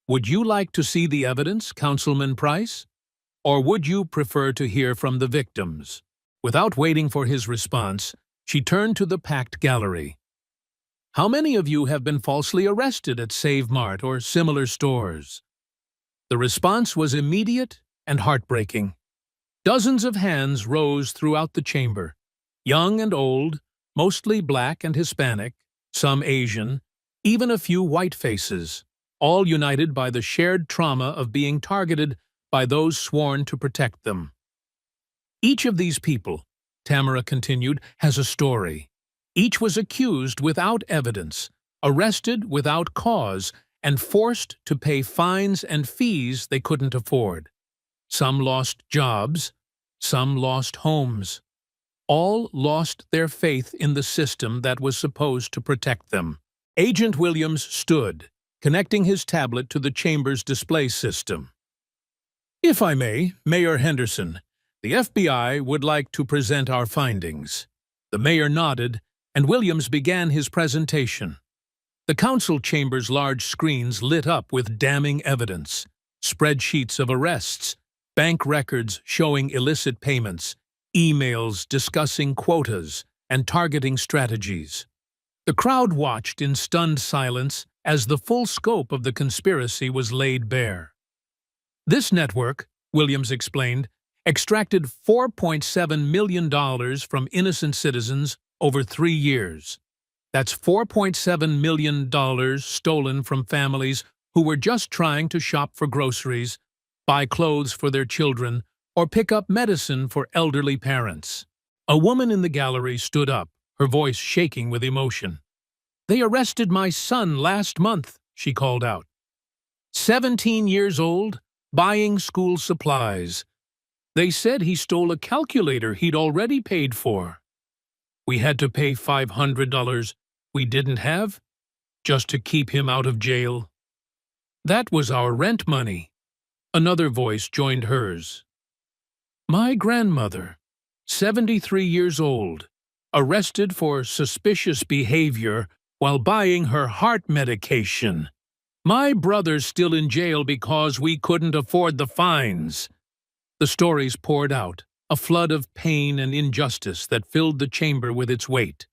Would you like to see the evidence, Councilman Price? Or would you prefer to hear from the victims? Without waiting for his response, she turned to the packed gallery. How many of you have been falsely arrested at Save Mart or similar stores? The response was immediate and heartbreaking. Dozens of hands rose throughout the chamber, young and old, mostly black and Hispanic, some Asian, even a few white faces, all united by the shared trauma of being targeted by those sworn to protect them. Each of these people, Tamara continued, has a story. Each was accused without evidence, arrested without cause, and forced to pay fines and fees they couldn't afford. Some lost jobs, some lost homes. All lost their faith in the system that was supposed to protect them. Agent Williams stood, connecting his tablet to the chamber's display system. If I may, Mayor Henderson, the FBI would like to present our findings. The mayor nodded, and Williams began his presentation. The council chamber's large screens lit up with damning evidence, spreadsheets of arrests, bank records showing illicit payments, emails discussing quotas and targeting strategies. The crowd watched in stunned silence as the full scope of the conspiracy was laid bare. This network, Williams explained, extracted $4.7 million from innocent citizens over 3 years. That's $4.7 million stolen from families who were just trying to shop for groceries, buy clothes for their children, or pick up medicine for elderly parents. A woman in the gallery stood up, her voice shaking with emotion. "They arrested my son last month," she called out. 17 years old, buying school supplies. They said he stole a calculator he'd already paid for. We had to pay $500 we didn't have, just to keep him out of jail. That was our rent money. Another voice joined hers. My grandmother, 73 years old, arrested for suspicious behavior while buying her heart medication. My brother's still in jail because we couldn't afford the fines. The stories poured out, a flood of pain and injustice that filled the chamber with its weight.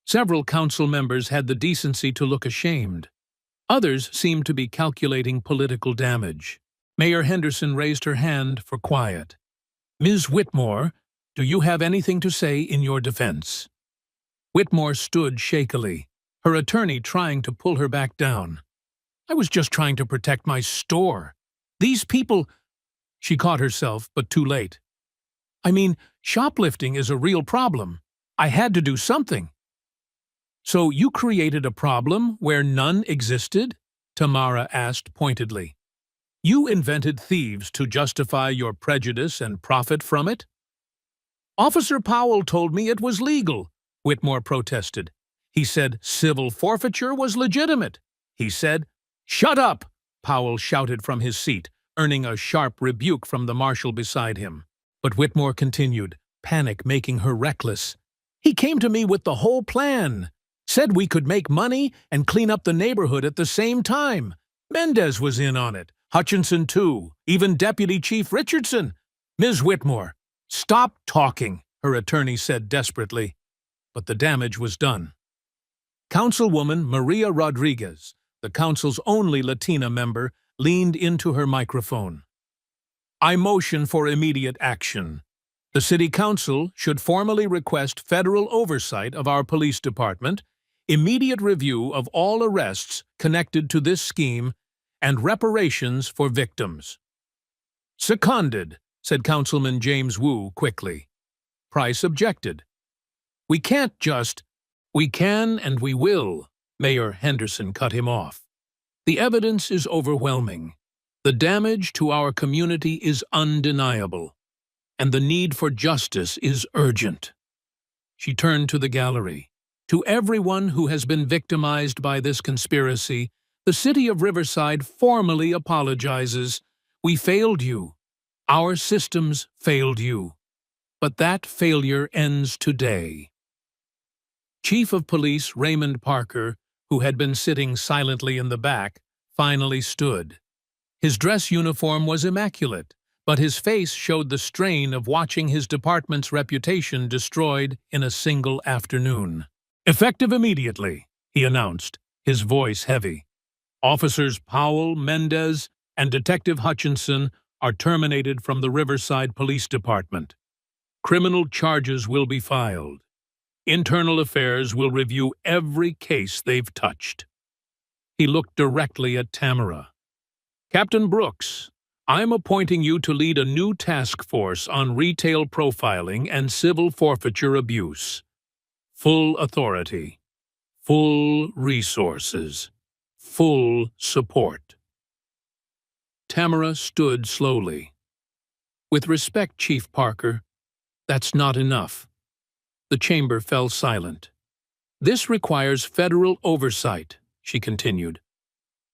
Several council members had the decency to look ashamed. Others seemed to be calculating political damage. Mayor Henderson raised her hand for quiet. Ms. Whitmore, do you have anything to say in your defense? Whitmore stood shakily, her attorney trying to pull her back down. I was just trying to protect my store. These people... She caught herself, but too late. I mean, shoplifting is a real problem. I had to do something. So you created a problem where none existed? Tamara asked pointedly. You invented thieves to justify your prejudice and profit from it? Officer Powell told me it was legal, Whitmore protested. He said civil forfeiture was legitimate. He said, Shut up, Powell shouted from his seat, earning a sharp rebuke from the marshal beside him. But Whitmore continued, panic making her reckless. He came to me with the whole plan. Said we could make money and clean up the neighborhood at the same time. Mendez was in on it. Hutchinson, too. Even Deputy Chief Richardson. Ms. Whitmore, stop talking, her attorney said desperately. But the damage was done. Councilwoman Maria Rodriguez, the council's only Latina member, leaned into her microphone. I motion for immediate action. The City Council should formally request federal oversight of our police department, immediate review of all arrests connected to this scheme, and reparations for victims. Seconded, said Councilman James Wu quickly. Price objected. We can't just... We can and we will, Mayor Henderson cut him off. The evidence is overwhelming. The damage to our community is undeniable, and the need for justice is urgent. She turned to the gallery. To everyone who has been victimized by this conspiracy, the city of Riverside formally apologizes. We failed you. Our systems failed you. But that failure ends today. Chief of Police Raymond Parker, who had been sitting silently in the back, finally stood. His dress uniform was immaculate, but his face showed the strain of watching his department's reputation destroyed in a single afternoon. "Effective immediately," he announced, his voice heavy. "Officers Powell, Mendez, and Detective Hutchinson are terminated from the Riverside Police Department. Criminal charges will be filed. Internal Affairs will review every case they've touched." He looked directly at Tamara. "Captain Brooks, I'm appointing you to lead a new task force on retail profiling and civil forfeiture abuse. Full authority, full resources, full support." Tamara stood slowly. "With respect, Chief Parker, that's not enough." The chamber fell silent. "This requires federal oversight," she continued.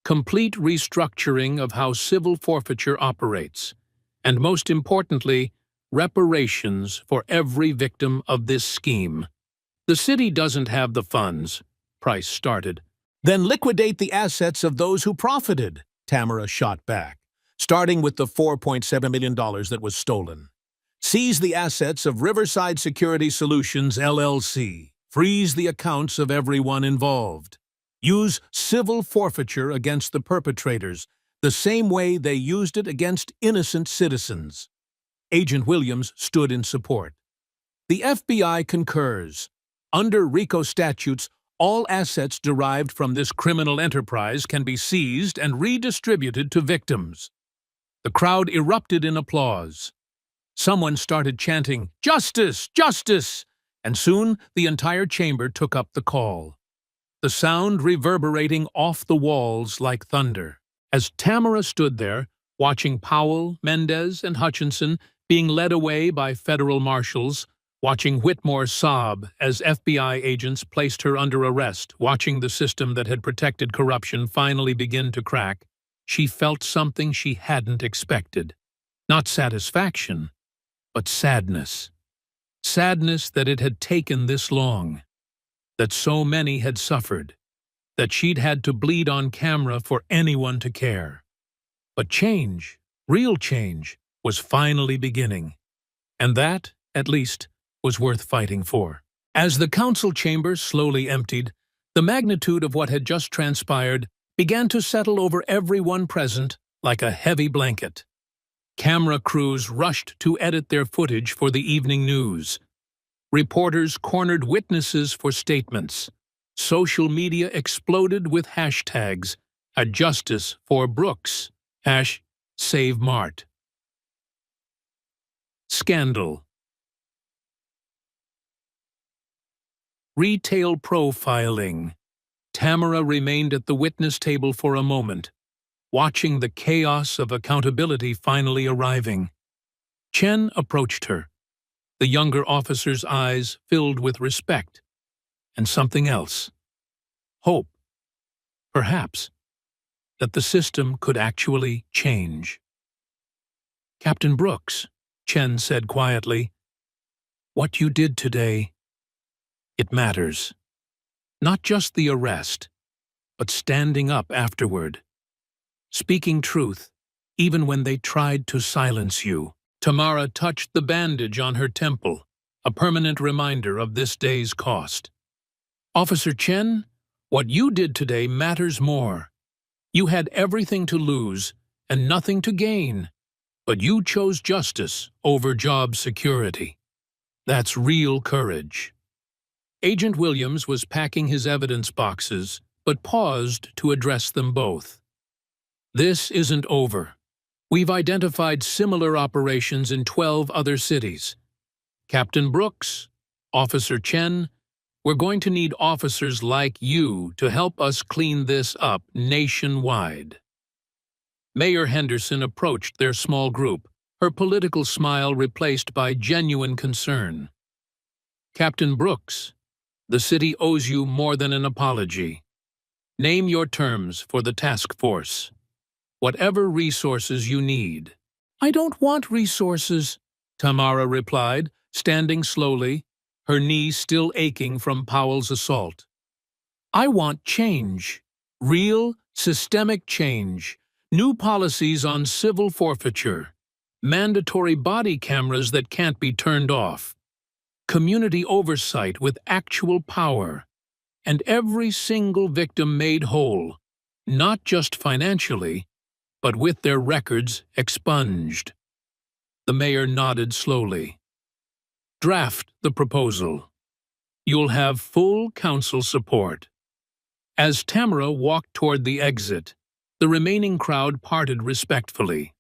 "Complete restructuring of how civil forfeiture operates, and most importantly, reparations for every victim of this scheme." "The city doesn't have the funds," Price started. "Then liquidate the assets of those who profited," Tamara shot back, "starting with the $4.7 million that was stolen. Seize the assets of Riverside Security Solutions, LLC. Freeze the accounts of everyone involved. Use civil forfeiture against the perpetrators, the same way they used it against innocent citizens." Agent Williams stood in support. "The FBI concurs. Under RICO statutes, all assets derived from this criminal enterprise can be seized and redistributed to victims." The crowd erupted in applause. Someone started chanting, "Justice! Justice!" and soon the entire chamber took up the call, the sound reverberating off the walls like thunder. As Tamara stood there, watching Powell, Mendez, and Hutchinson being led away by federal marshals, watching Whitmore sob as FBI agents placed her under arrest, watching the system that had protected corruption finally begin to crack, she felt something she hadn't expected. Not satisfaction, but sadness. Sadness that it had taken this long, that so many had suffered, that she'd had to bleed on camera for anyone to care. But change, real change, was finally beginning. And that, at least, was worth fighting for. As the council chamber slowly emptied, the magnitude of what had just transpired began to settle over everyone present like a heavy blanket. Camera crews rushed to edit their footage for the evening news. Reporters cornered witnesses for statements. Social media exploded with hashtags, "A Justice for Brooks," #SaveMart. Scandal. Retail profiling. Tamara remained at the witness table for a moment, watching the chaos of accountability finally arriving. Chen approached her, the younger officer's eyes filled with respect, and something else. Hope. Perhaps. That the system could actually change. "Captain Brooks," Chen said quietly, "what you did today, it matters. Not just the arrest, but standing up afterward. Speaking truth, even when they tried to silence you." Tamara touched the bandage on her temple, a permanent reminder of this day's cost. "Officer Chen, what you did today matters more. You had everything to lose and nothing to gain, but you chose justice over job security. That's real courage." Agent Williams was packing his evidence boxes, but paused to address them both. "This isn't over. We've identified similar operations in 12 other cities. Captain Brooks, Officer Chen, we're going to need officers like you to help us clean this up nationwide." Mayor Henderson approached their small group, her political smile replaced by genuine concern. "Captain Brooks, the city owes you more than an apology. Name your terms for the task force. Whatever resources you need." "I don't want resources," Tamara replied, standing slowly, her knees still aching from Powell's assault. "I want change. Real, systemic change. New policies on civil forfeiture. Mandatory body cameras that can't be turned off. Community oversight with actual power. And every single victim made whole, not just financially, but with their records expunged. The mayor nodded slowly. Draft the proposal. You'll have full council support. As Tamara walked toward the exit, the remaining crowd parted respectfully.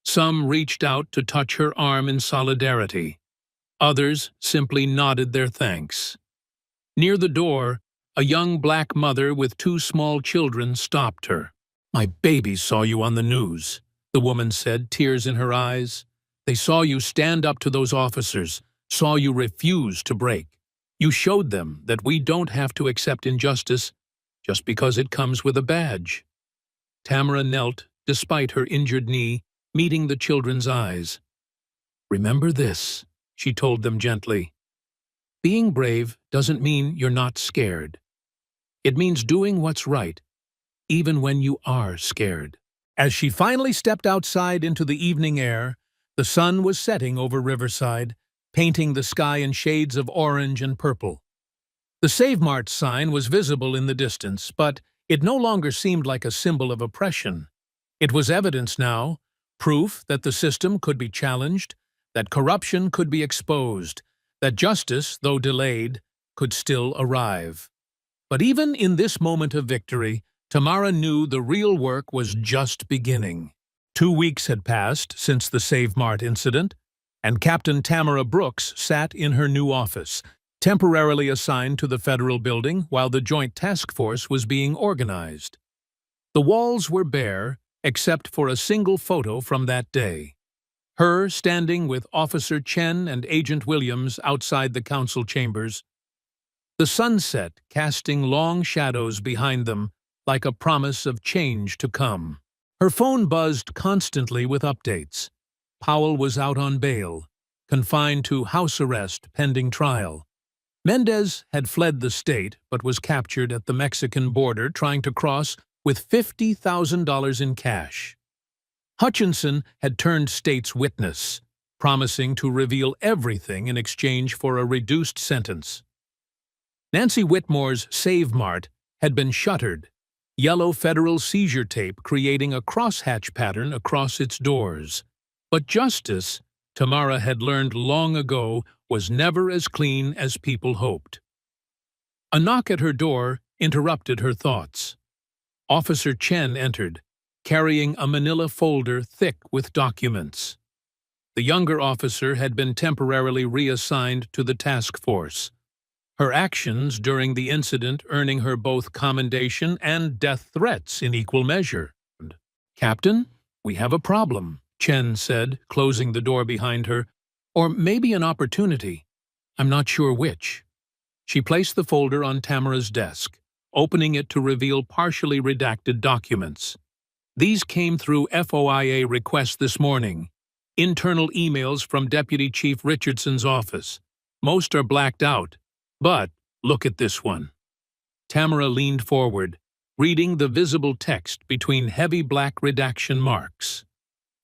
Some reached out to touch her arm in solidarity. Others simply nodded their thanks. Near the door, a young black mother with two small children stopped her. "My babies saw you on the news," the woman said, tears in her eyes. "They saw you stand up to those officers, saw you refuse to break. You showed them that we don't have to accept injustice just because it comes with a badge." Tamara knelt, despite her injured knee, meeting the children's eyes. "Remember this," she told them gently. "Being brave doesn't mean you're not scared. It means doing what's right, even when you are scared." As she finally stepped outside into the evening air, the sun was setting over Riverside, painting the sky in shades of orange and purple. The Save Mart sign was visible in the distance, but it no longer seemed like a symbol of oppression. It was evidence now, proof that the system could be challenged, that corruption could be exposed, that justice, though delayed, could still arrive. But even in this moment of victory, Tamara knew the real work was just beginning. 2 weeks had passed since the Save Mart incident, and Captain Tamara Brooks sat in her new office, temporarily assigned to the federal building while the Joint Task Force was being organized. The walls were bare, except for a single photo from that day. Her standing with Officer Chen and Agent Williams outside the council chambers. The sunset casting long shadows behind them like a promise of change to come. Her phone buzzed constantly with updates. Powell was out on bail, confined to house arrest pending trial. Mendez had fled the state but was captured at the Mexican border trying to cross with $50,000 in cash. Hutchinson had turned state's witness, promising to reveal everything in exchange for a reduced sentence. Nancy Whitmore's Save Mart had been shuttered, yellow federal seizure tape creating a crosshatch pattern across its doors. But justice, Tamara had learned long ago, was never as clean as people hoped. A knock at her door interrupted her thoughts. Officer Chen entered, carrying a manila folder thick with documents. The younger officer had been temporarily reassigned to the task force, her actions during the incident earning her both commendation and death threats in equal measure. "Captain, we have a problem," Chen said, closing the door behind her. "Or maybe an opportunity. I'm not sure which." She placed the folder on Tamara's desk, opening it to reveal partially redacted documents. These came through FOIA requests this morning, internal emails from Deputy Chief Richardson's office. Most are blacked out, but look at this one. Tamara leaned forward, reading the visible text between heavy black redaction marks.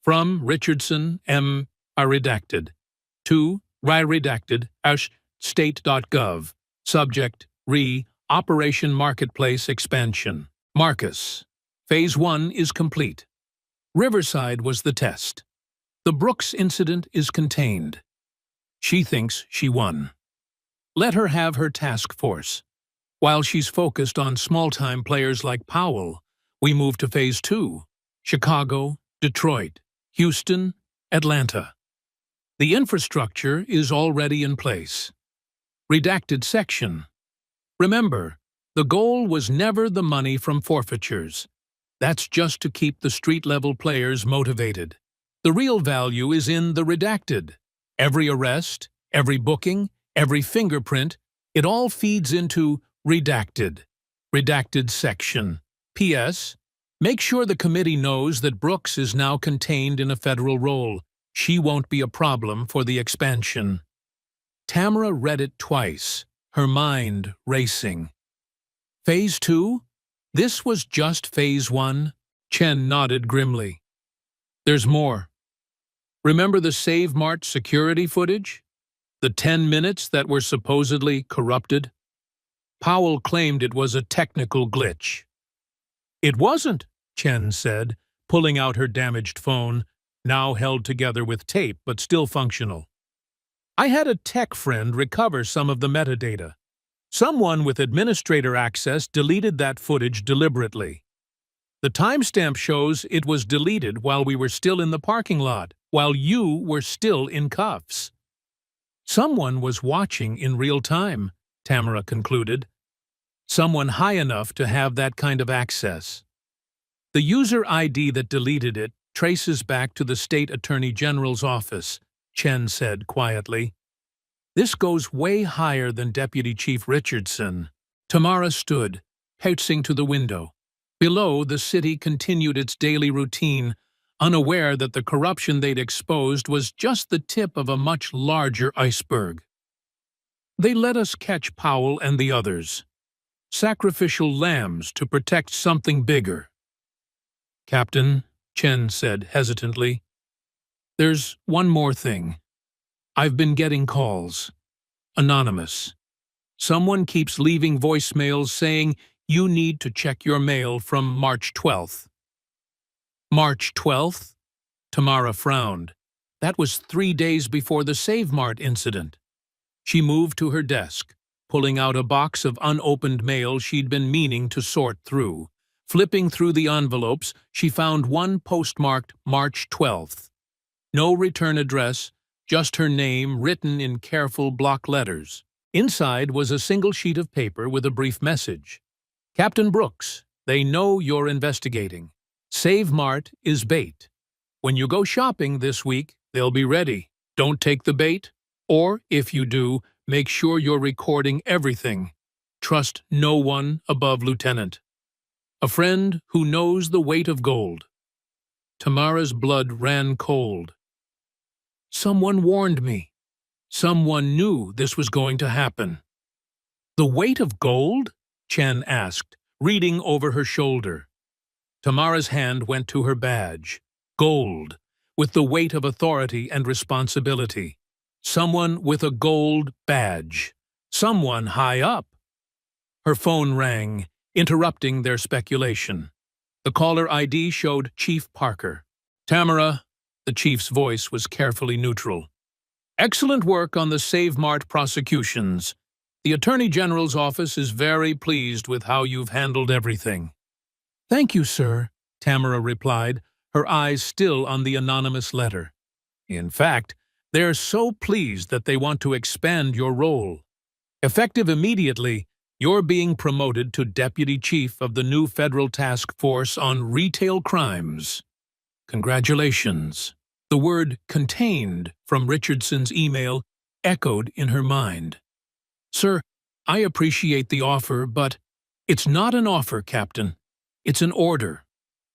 From Richardson, M. Redacted. To Redacted, state.gov. Subject, Operation Marketplace Expansion. Marcus. Phase 1 is complete. Riverside was the test. The Brooks incident is contained. She thinks she won. Let her have her task force. While she's focused on small-time players like Powell, we move to Phase 2. Chicago, Detroit, Houston, Atlanta. The infrastructure is already in place. Redacted section. Remember, the goal was never the money from forfeitures. That's just to keep the street-level players motivated. The real value is in the redacted. Every arrest, every booking, every fingerprint, it all feeds into redacted. Redacted section. P.S. Make sure the committee knows that Brooks is now contained in a federal role. She won't be a problem for the expansion. Tamara read it twice, her mind racing. Phase 2? This was just Phase 1. Chen nodded grimly. There's more. Remember the Save Mart security footage? The 10 minutes that were supposedly corrupted? Powell claimed it was a technical glitch. It wasn't, Chen said, pulling out her damaged phone, now held together with tape but still functional. I had a tech friend recover some of the metadata. Someone with administrator access deleted that footage deliberately. The timestamp shows it was deleted while we were still in the parking lot, while you were still in cuffs. Someone was watching in real time, Tamara concluded. Someone high enough to have that kind of access. The user ID that deleted it traces back to the State Attorney General's office, Chen said quietly. This goes way higher than Deputy Chief Richardson. Tamara stood, pacing to the window. Below, the city continued its daily routine, unaware that the corruption they'd exposed was just the tip of a much larger iceberg. They let us catch Powell and the others. Sacrificial lambs to protect something bigger. Captain, Chen said hesitantly, there's one more thing. I've been getting calls. Anonymous. Someone keeps leaving voicemails saying you need to check your mail from March 12th. March 12th? Tamara frowned. That was 3 days before the Save Mart incident. She moved to her desk, pulling out a box of unopened mail she'd been meaning to sort through. Flipping through the envelopes, she found one postmarked March 12th. No return address, just her name written in careful block letters. Inside was a single sheet of paper with a brief message. Captain Brooks, they know you're investigating. Save Mart is bait. When you go shopping this week, they'll be ready. Don't take the bait, or if you do, make sure you're recording everything. Trust no one above Lieutenant. A friend who knows the weight of gold. Tamara's blood ran cold. Someone warned me. Someone knew this was going to happen. The weight of gold? Chen asked, reading over her shoulder. Tamara's hand went to her badge. Gold, with the weight of authority and responsibility. Someone with a gold badge. Someone high up. Her phone rang, interrupting their speculation. The caller ID showed Chief Parker. Tamara, the chief's voice was carefully neutral. Excellent work on the Save Mart prosecutions. The Attorney General's office is very pleased with how you've handled everything. Thank you, sir, Tamara replied, her eyes still on the anonymous letter. In fact, they're so pleased that they want to expand your role. Effective immediately, you're being promoted to Deputy Chief of the new Federal Task Force on Retail Crimes. Congratulations. The word contained from Richardson's email echoed in her mind. Sir, I appreciate the offer, but it's not an offer, Captain. It's an order.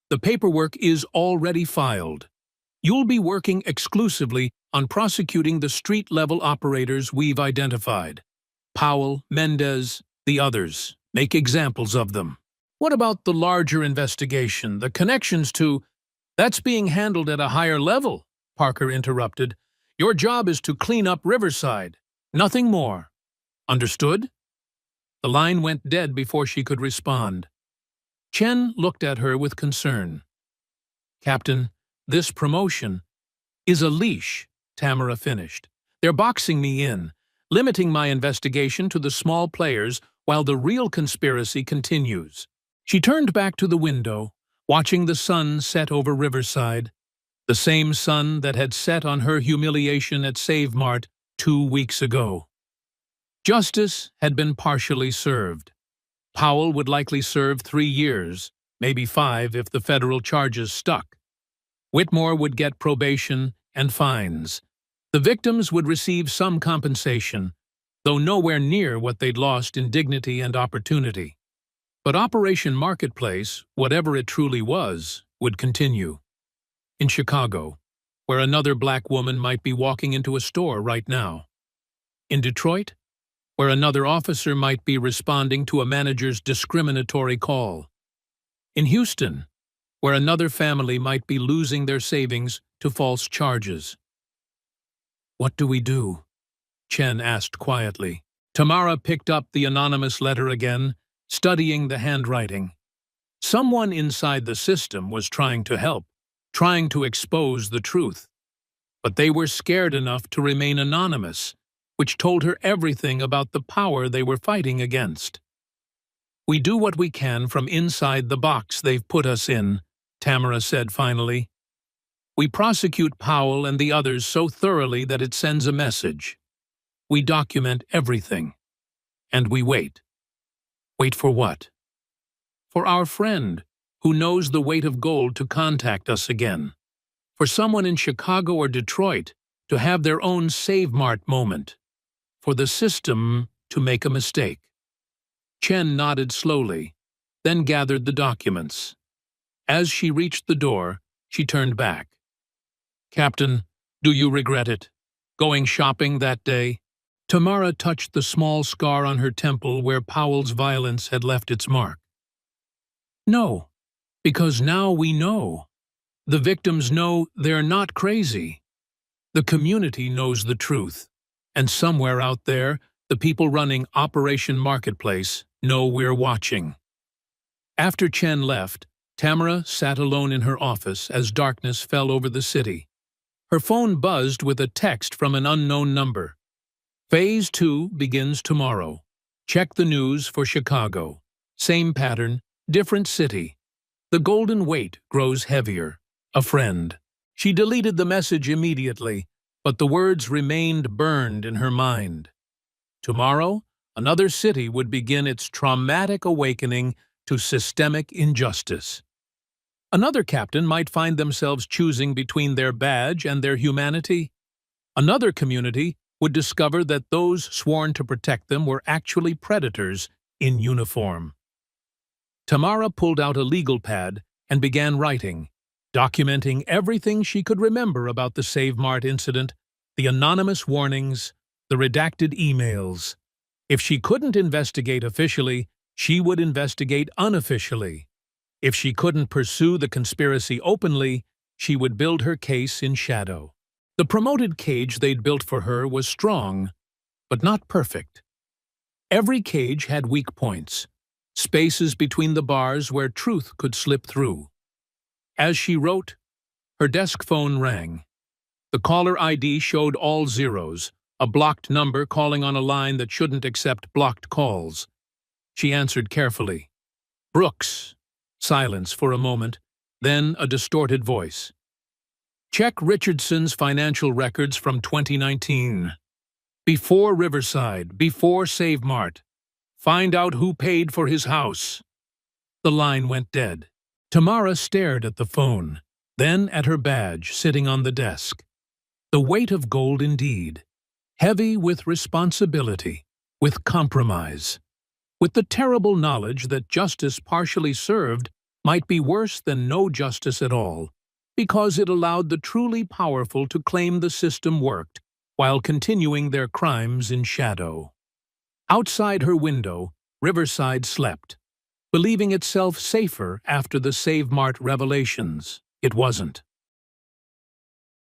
The paperwork is already filed. You'll be working exclusively on prosecuting the street-level operators we've identified. Powell, Mendez, the others. Make examples of them. What about the larger investigation, the connections to... That's being handled at a higher level, Parker interrupted. Your job is to clean up Riverside. Nothing more. Understood? The line went dead before she could respond. Chen looked at her with concern. Captain, this promotion is a leash, Tamara finished. They're boxing me in, limiting my investigation to the small players while the real conspiracy continues. She turned back to the window, watching the sun set over Riverside, the same sun that had set on her humiliation at Save Mart 2 weeks ago. Justice had been partially served. Powell would likely serve 3 years, maybe 5 if the federal charges stuck. Whitmore would get probation and fines. The victims would receive some compensation, though nowhere near what they'd lost in dignity and opportunity. But Operation Marketplace, whatever it truly was, would continue. In Chicago, where another black woman might be walking into a store right now. In Detroit, where another officer might be responding to a manager's discriminatory call. In Houston, where another family might be losing their savings to false charges. "What do we do?" Chen asked quietly. Tamara picked up the anonymous letter again, studying the handwriting. Someone inside the system was trying to help, trying to expose the truth. But they were scared enough to remain anonymous, which told her everything about the power they were fighting against. "We do what we can from inside the box they've put us in," Tamara said finally. "We prosecute Powell and the others so thoroughly that it sends a message. We document everything. And we wait." "Wait for what?" "For our friend, who knows the weight of gold, to contact us again. For someone in Chicago or Detroit to have their own Save Mart moment. For the system to make a mistake." Chen nodded slowly, then gathered the documents. As she reached the door, she turned back. "Captain, do you regret it? Going shopping that day?" Tamara touched the small scar on her temple where Powell's violence had left its mark. "No, because now we know. The victims know they're not crazy. The community knows the truth. And somewhere out there, the people running Operation Marketplace know we're watching." After Chen left, Tamara sat alone in her office as darkness fell over the city. Her phone buzzed with a text from an unknown number. "Phase 2 begins tomorrow. Check the news for Chicago. Same pattern, different city. The golden weight grows heavier. A friend." She deleted the message immediately, but the words remained burned in her mind. Tomorrow, another city would begin its traumatic awakening to systemic injustice. Another captain might find themselves choosing between their badge and their humanity. Another community would discover that those sworn to protect them were actually predators in uniform. Tamara pulled out a legal pad and began writing, documenting everything she could remember about the Save Mart incident, the anonymous warnings, the redacted emails. If she couldn't investigate officially, she would investigate unofficially. If she couldn't pursue the conspiracy openly, she would build her case in shadow. The promoted cage they'd built for her was strong, but not perfect. Every cage had weak points, spaces between the bars where truth could slip through. As she wrote, her desk phone rang. The caller ID showed all zeros, a blocked number calling on a line that shouldn't accept blocked calls. She answered carefully. "Brooks." Silence for a moment, then a distorted voice. "Check Richardson's financial records from 2019. Before Riverside, before Save Mart. Find out who paid for his house." The line went dead. Tamara stared at the phone, then at her badge sitting on the desk. The weight of gold indeed, heavy with responsibility, with compromise, with the terrible knowledge that justice partially served might be worse than no justice at all, because it allowed the truly powerful to claim the system worked while continuing their crimes in shadow. Outside her window, Riverside slept, believing itself safer after the Save Mart revelations. It wasn't.